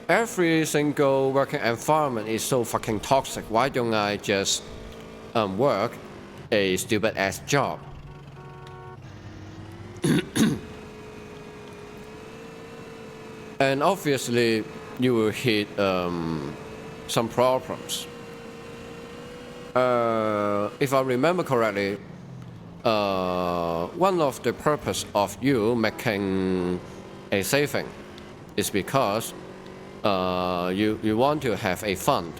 every single working environment is so fucking toxic, why don't I just work a stupid ass job? And obviously, you will hit some problems. If I remember correctly, one of the purpose of you making a saving is because you want to have a fund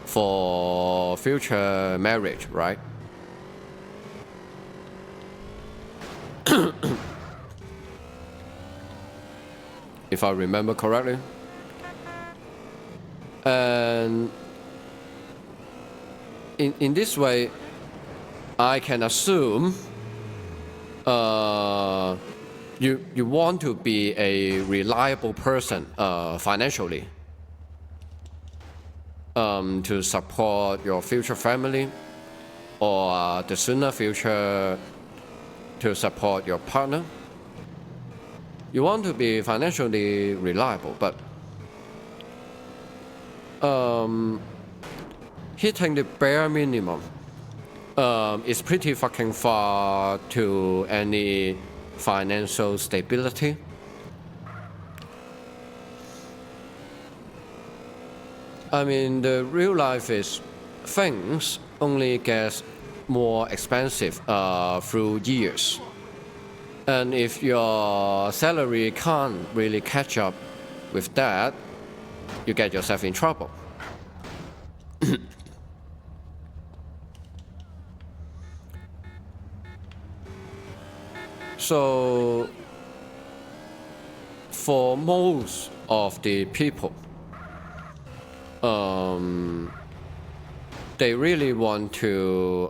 for future marriage, right? If I remember correctly. And in this way, I can assume you want to be a reliable person financially to support your future family, or the sooner future to support your partner. You want to be financially reliable, but hitting the bare minimum is pretty fucking far to any financial stability. I mean, the real life is things only get more expensive through years. And if your salary can't really catch up with that, you get yourself in trouble. So, for most of the people, they really want to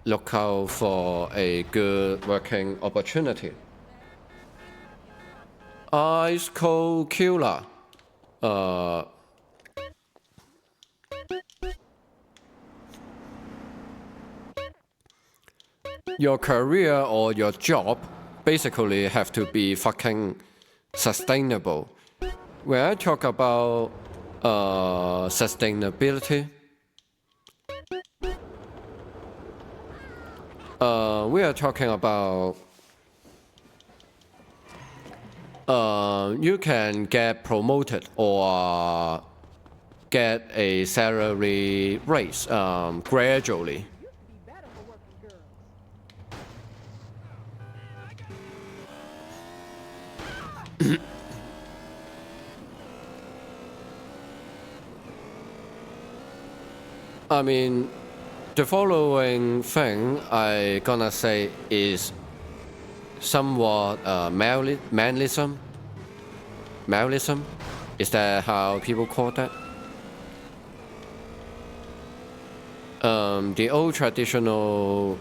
look out for a good working opportunity. Ice cold killer. Your career or your job basically have to be fucking sustainable. When I talk about sustainability, we are talking about you can get promoted or get a salary raise gradually. I mean, the following thing I gonna say is somewhat manlism. Maleism? Is that how people call that? The old traditional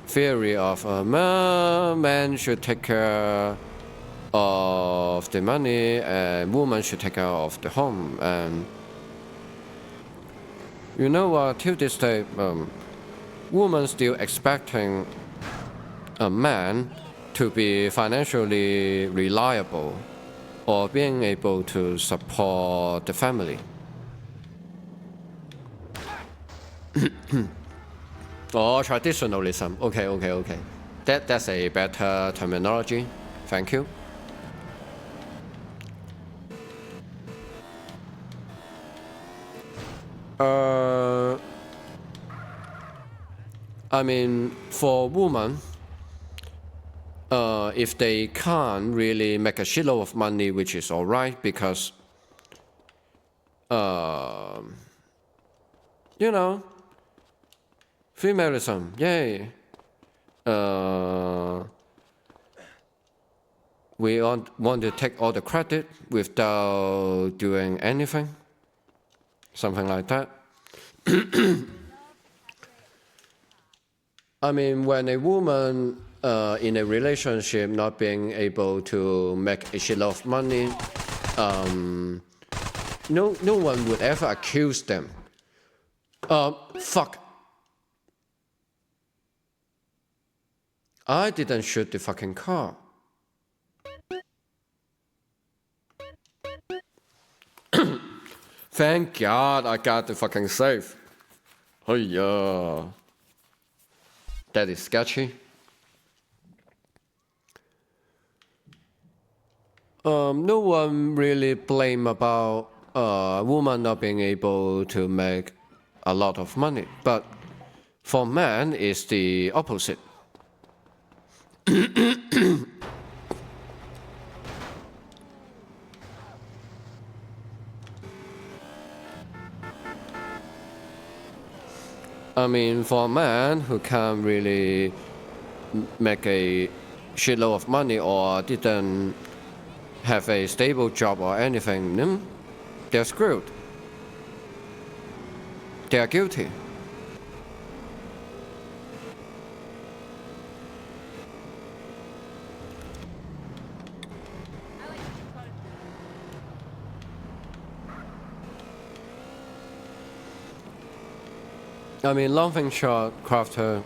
theory of man should take care of the money and woman should take care of the home. And you know what, till this day, women still expecting a man to be financially reliable or being able to support the family. Oh, traditionalism. Okay. That's a better terminology. Thank you. I mean, for women, if they can't really make a shitload of money, which is alright because, you know, femalism, yay. We want to take all the credit without doing anything, something like that. I mean, when a woman in a relationship not being able to make a shitload of money, no one would ever accuse them. Fuck. I didn't shoot the fucking car. Thank God I got the fucking safe. Oh yeah. That is sketchy. No one really blame about a woman not being able to make a lot of money, but for men it's the opposite. I mean, for a man who can't really make a shitload of money or didn't have a stable job or anything, they're screwed. They are guilty. I mean, long thing short, Crafter,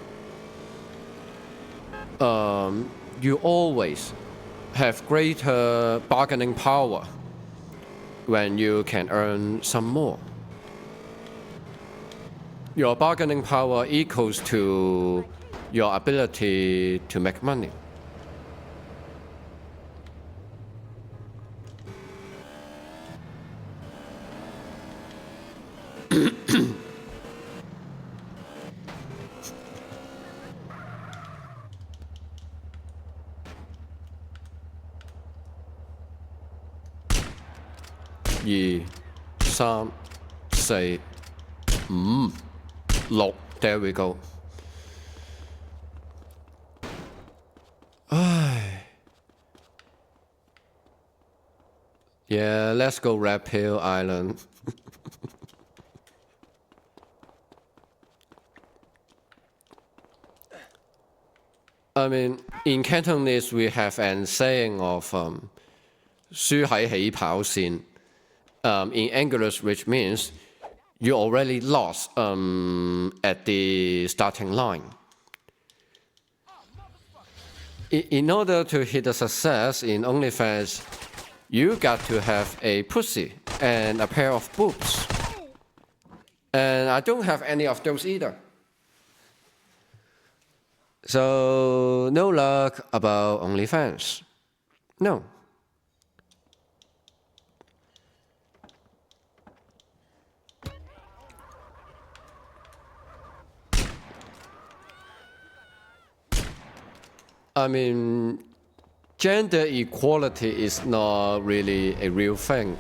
you always have greater bargaining power when you can earn some more. Your bargaining power equals to your ability to make money. Two, 3, 4, 5, 6. There we go. Yeah, let's go Red Hill Island. I mean, in Cantonese we have an saying of 輸喺起跑線. In English, which means you already lost at the starting line. In order to hit a success in OnlyFans, you got to have a pussy and a pair of boobs. And I don't have any of those either. So no luck about OnlyFans. No. I mean, gender equality is not really a real thing.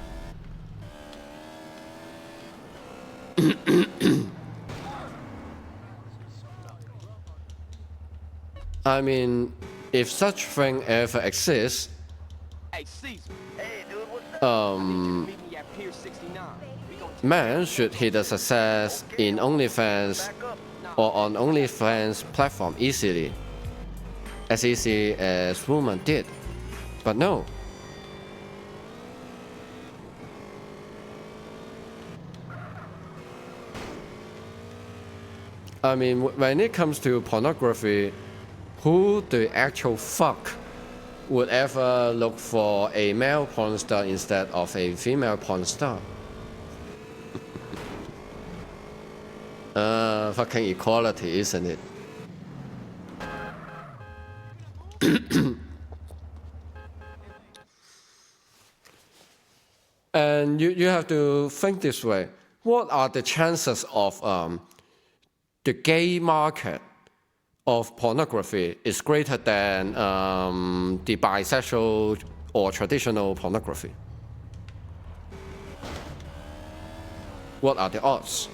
I mean, if such thing ever exists, Hey, Caesar. Hey, dude, what's up? Meet me at Pier 69. We gon' man should hit a success in OnlyFans Back up. or on OnlyFans platform easily, as easy as woman did. But no. I mean, when it comes to pornography, who the actual fuck would ever look for a male porn star instead of a female porn star? Fucking equality, isn't it? And you have to think this way. What are the chances of the gay market of pornography is greater than the bisexual or traditional pornography? What are the odds?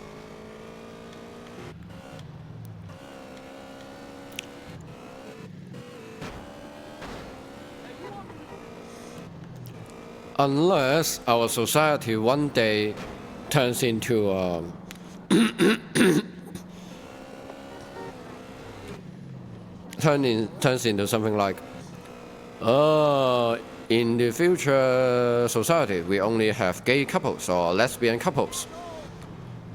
Unless our society one day turns into turns into something like, in the future society we only have gay couples or lesbian couples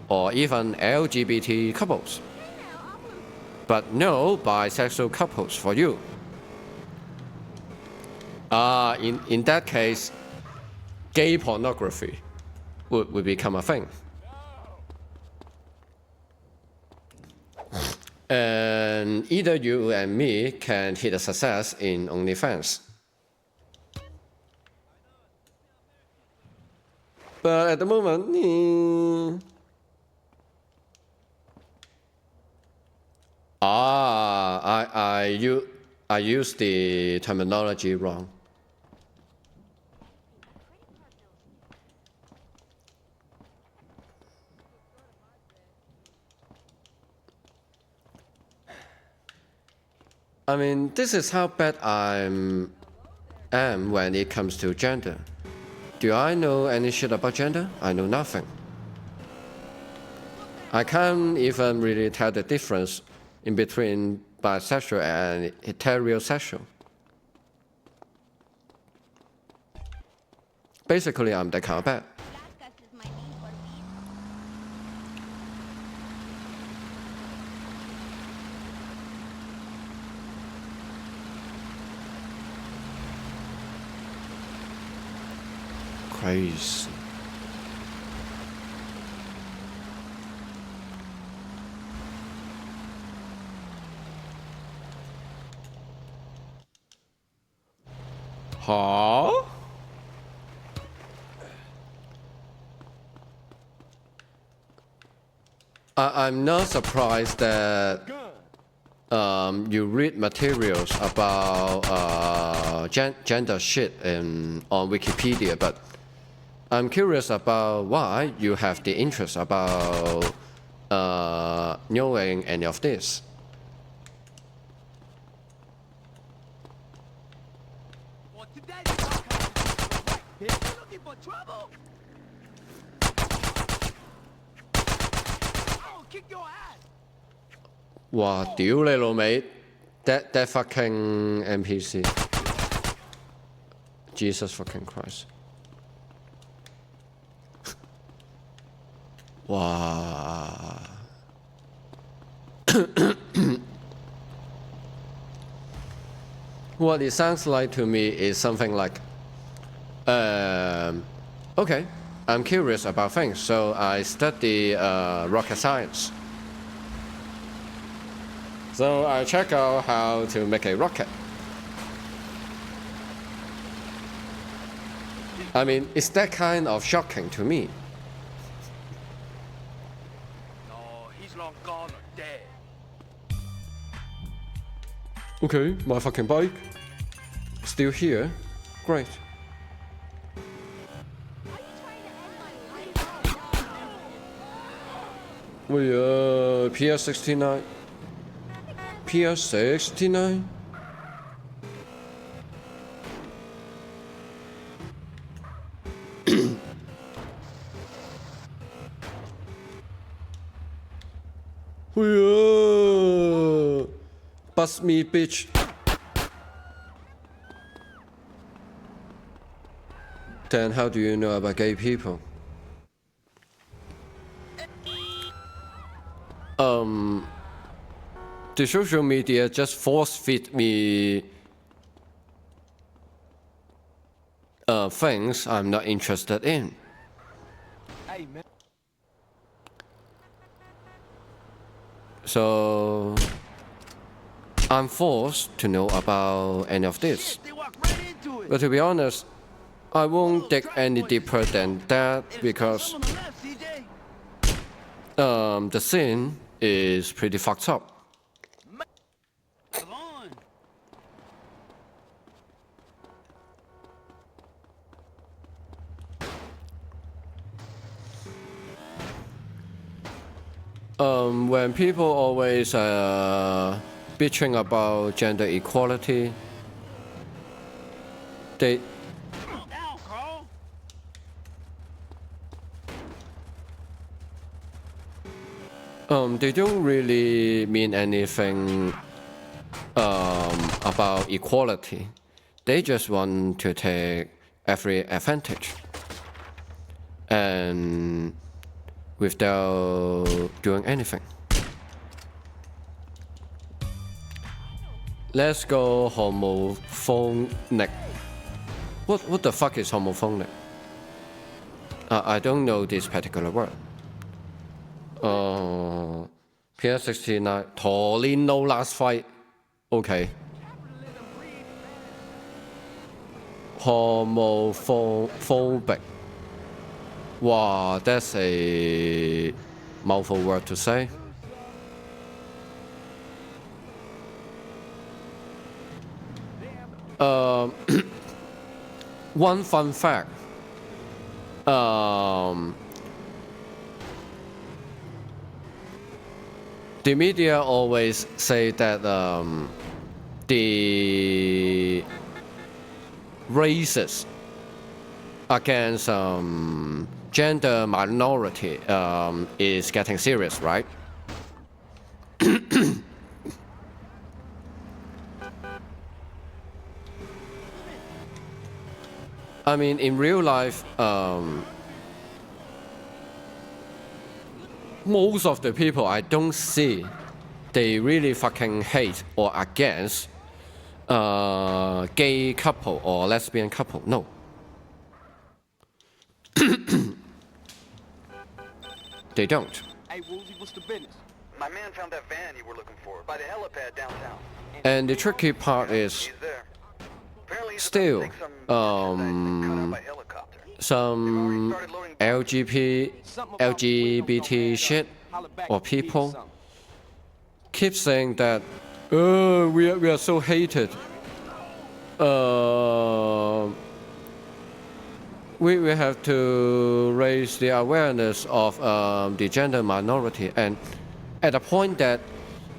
or even LGBT couples, but no bisexual couples for you. In that case, gay pornography would become a thing. And either you and me can hit a success in OnlyFans. But at the moment, I used the terminology wrong. I mean, this is how bad I am when it comes to gender. Do I know any shit about gender? I know nothing. I can't even really tell the difference in between bisexual and heterosexual. Basically, I'm that kind of bad. Crazy. Huh? I'm not surprised that you read materials about gender shit on Wikipedia, but I'm curious about why you have the interest about knowing any of this. Well, today you're looking for trouble? I'll kick your ass. 哇！屌你老味 that fucking NPC. Jesus fucking Christ. 哇！ What it sounds like to me is something like, okay, I'm curious about things, so I study rocket science. So I check out how to make a rocket. I mean, it's that kind of shocking to me. No, he's long gone or dead. Okay, my fucking bike. Still here. Great. We PS69. PS69? Bust me, bitch. Then how do you know about gay people? The social media just force-feed me things I'm not interested in. Hey, man. So I'm forced to know about any of this. They walk right into it. But to be honest, I won't dig any deeper than that because Some on the left, CJ. the scene is pretty fucked up. Come on. When people always bitching about gender equality, they Calm down, Carl. they don't really mean anything about equality. They just want to take every advantage and without doing anything. Let's go homophonic. What the fuck is homophonic? I don't know this particular word. PS69 Torino last fight. Okay. Homophobic. Wow, that's a mouthful word to say. One fun fact. The media always say that the races against gender minority is getting serious, right? I mean, in real life, most of the people I don't see, they really fucking hate or against gay couple or lesbian couple. No. They don't. Hey, Woozy, what's the business? My man found that van you were looking for by the helipad downtown. And the tricky part is He's there. Apparently he's still about to take some merchandise cut out by helicopter. some LGBT shit or people keep saying that we are so hated. We have to raise the awareness of the gender minority, and at a point that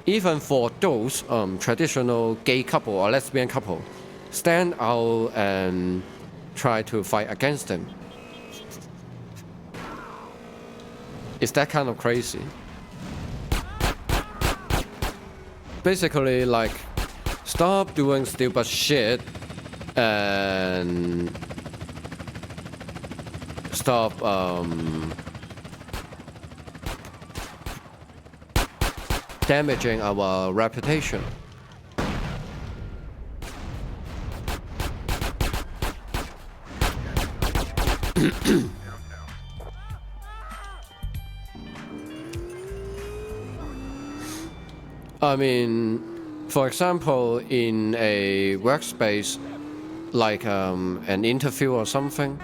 even for those traditional gay couple or lesbian couple stand out and try to fight against them. It's that kind of crazy. Basically, like, stop doing stupid shit and stop damaging our reputation. I mean, for example, in a workspace, like an interview or something,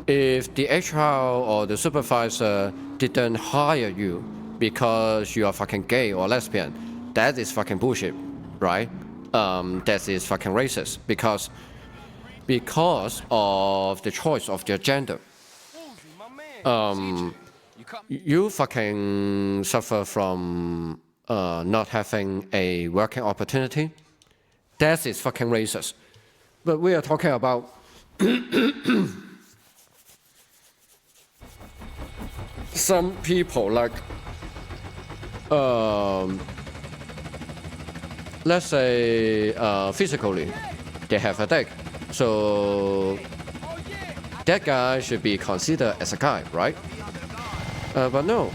if the HR or the supervisor didn't hire you because you are fucking gay or lesbian, that is fucking bullshit, right? That is fucking racist because of the choice of your gender. You fucking suffer from not having a working opportunity, that is fucking racist. But we are talking about some people like, let's say physically, they have a dick. So that guy should be considered as a guy, right? But no.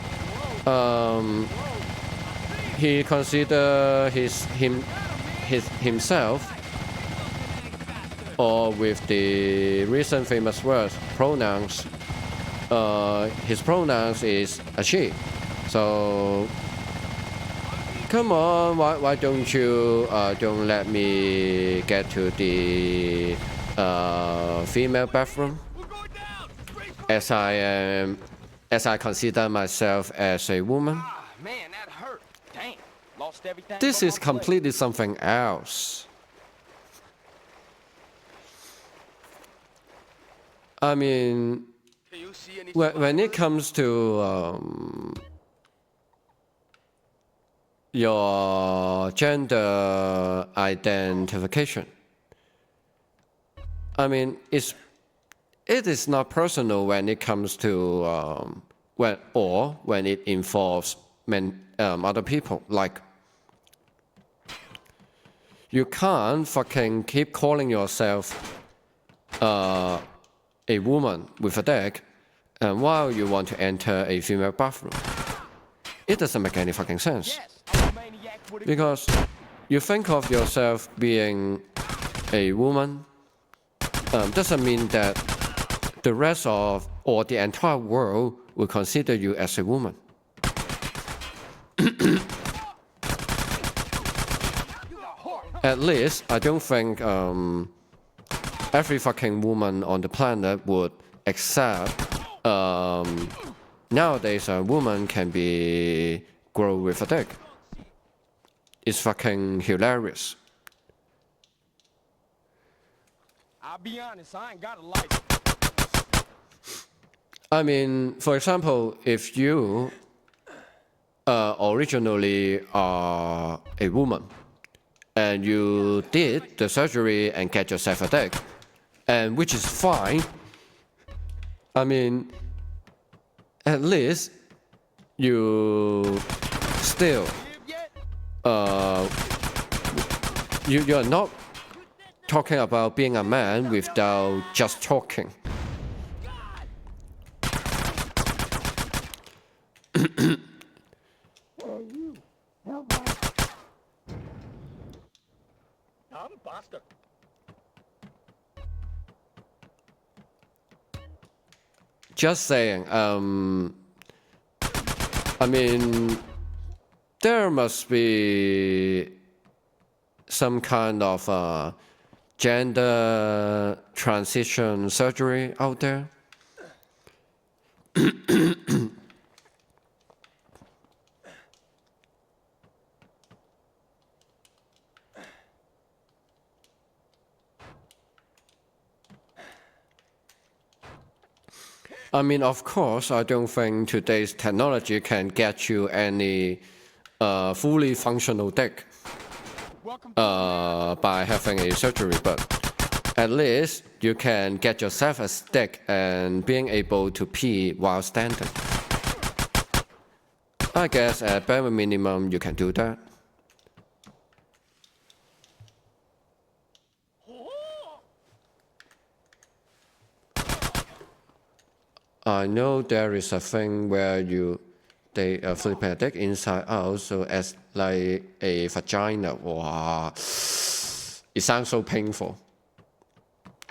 He consider himself, or with the recent famous words, pronouns, his pronouns is a she. So come on, why don't you don't let me get to the female bathroom, as I consider myself as a woman. Ah, man, that hurt. Damn. Lost everything. This but is my place. completely something else. I mean, when it comes to your gender identification, I mean, it is not personal when it comes to when it involves other people. Like, you can't fucking keep calling yourself a woman with a dick, and while you want to enter a female bathroom. It doesn't make any fucking sense. Yes, I'm a maniac with a Because you think of yourself being a woman, doesn't mean that the rest of, or the entire world will consider you as a woman. At least, I don't think every fucking woman on the planet would accept nowadays a woman can be grow with a dick. It's fucking hilarious. I'll be honest, I ain't got a license. I mean, for example, if you originally are a woman and you did the surgery and get yourself a dick, and which is fine. I mean, at least you still you're not talking about being a man without just talking. Just saying, I mean, there must be some kind of gender transition surgery out there. I mean, of course, I don't think today's technology can get you any fully functional dick by having a surgery, but at least you can get yourself a stick and being able to pee while standing. I guess at bare minimum you can do that. I know there is a thing where they flip a dick inside out, so as like a vagina. Wow, it sounds so painful.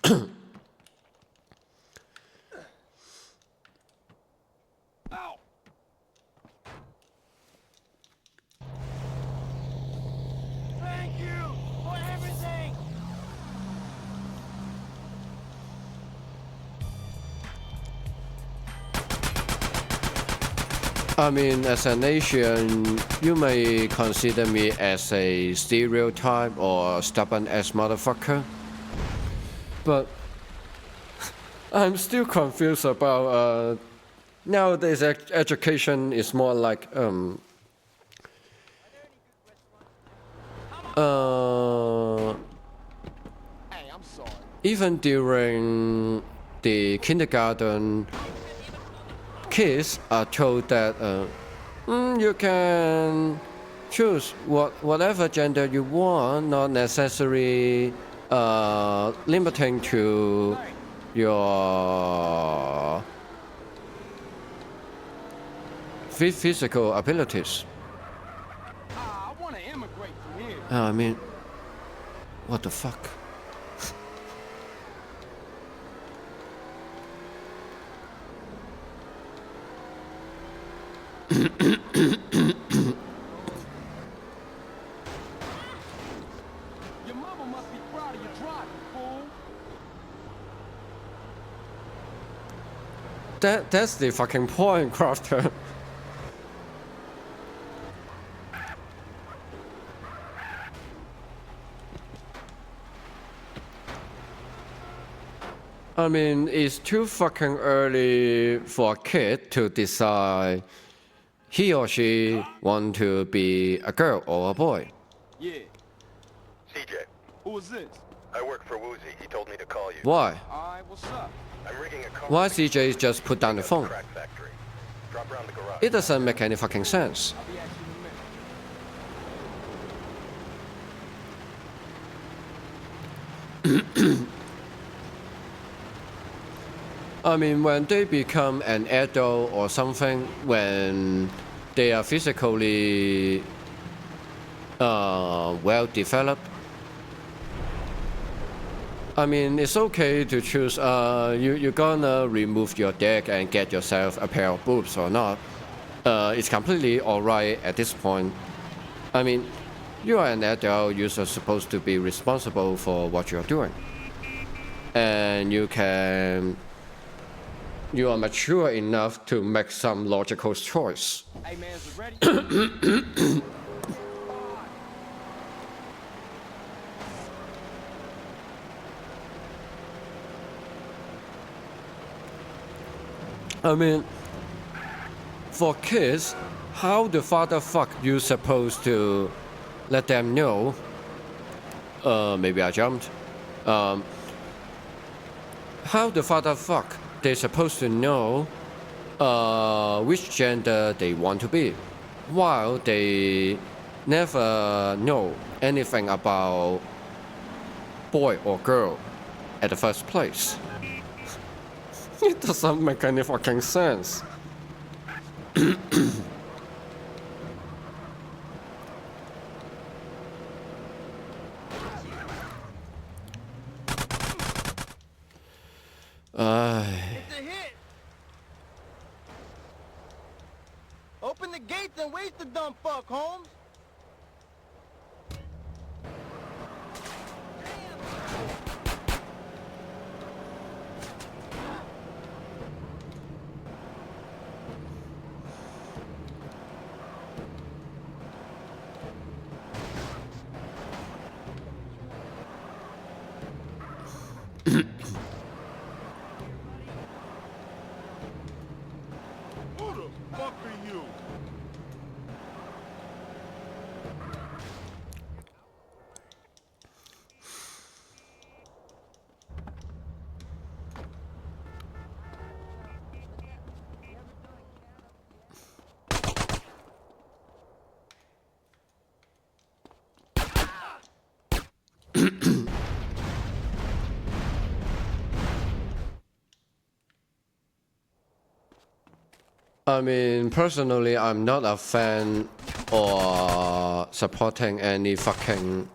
Thank you for everything. I mean, as an Asian, you may consider me as a stereotype or stubborn-ass motherfucker. But I'm still confused about nowadays education is more like Hey, I'm sorry. Even during the kindergarten, kids are told that you can choose whatever gender you want, not necessarily limiting to your physical abilities. I want to immigrate from here. I mean, what the fuck? Your mama must be proud of your driving, fool. That's the fucking point, Crafter. I mean, it's too fucking early for a kid to decide he or she want to be a girl or a boy. Yeah. CJ, Who is this? I work for Woozy. He told me to call you. Why? All right, what's up? I'm rigging a car. Why CJ just put down the phone? Crack factory. Drop around the garage. It doesn't make any fucking sense. I'll be at you in a minute. I mean, when they become an adult or something, when they are physically well developed, I mean, it's okay to choose. You're gonna remove your dick and get yourself a pair of boobs or not. It's completely alright at this point. I mean, you are an adult. You're supposed to be responsible for what you're doing, and you are mature enough to make some logical choice. Hey, man, is it ready? I mean, for kids, how the father fuck you supposed to let them know? Maybe I jumped. How the father fuck they supposed to know which gender they want to be, while they never know anything about boy or girl at the first place. It doesn't make any fucking sense. It's a hit! Open the gates and waste the dumb fuck, Holmes! Who the fuck are you? I mean, personally, I'm not a fan or supporting any fucking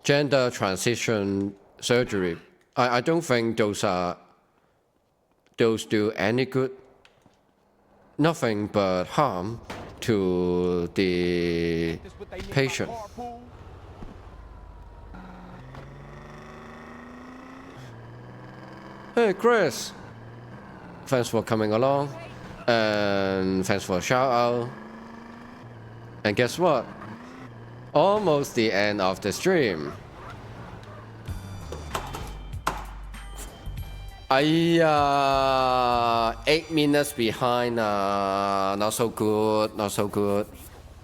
gender transition surgery. I don't think those do any good. Nothing but harm to the This what they mean by patient. carpool? Hey, Chris. Thanks for coming along. And thanks for a shout out. And guess what? Almost the end of the stream. 8 minutes behind. Not so good. Not so good.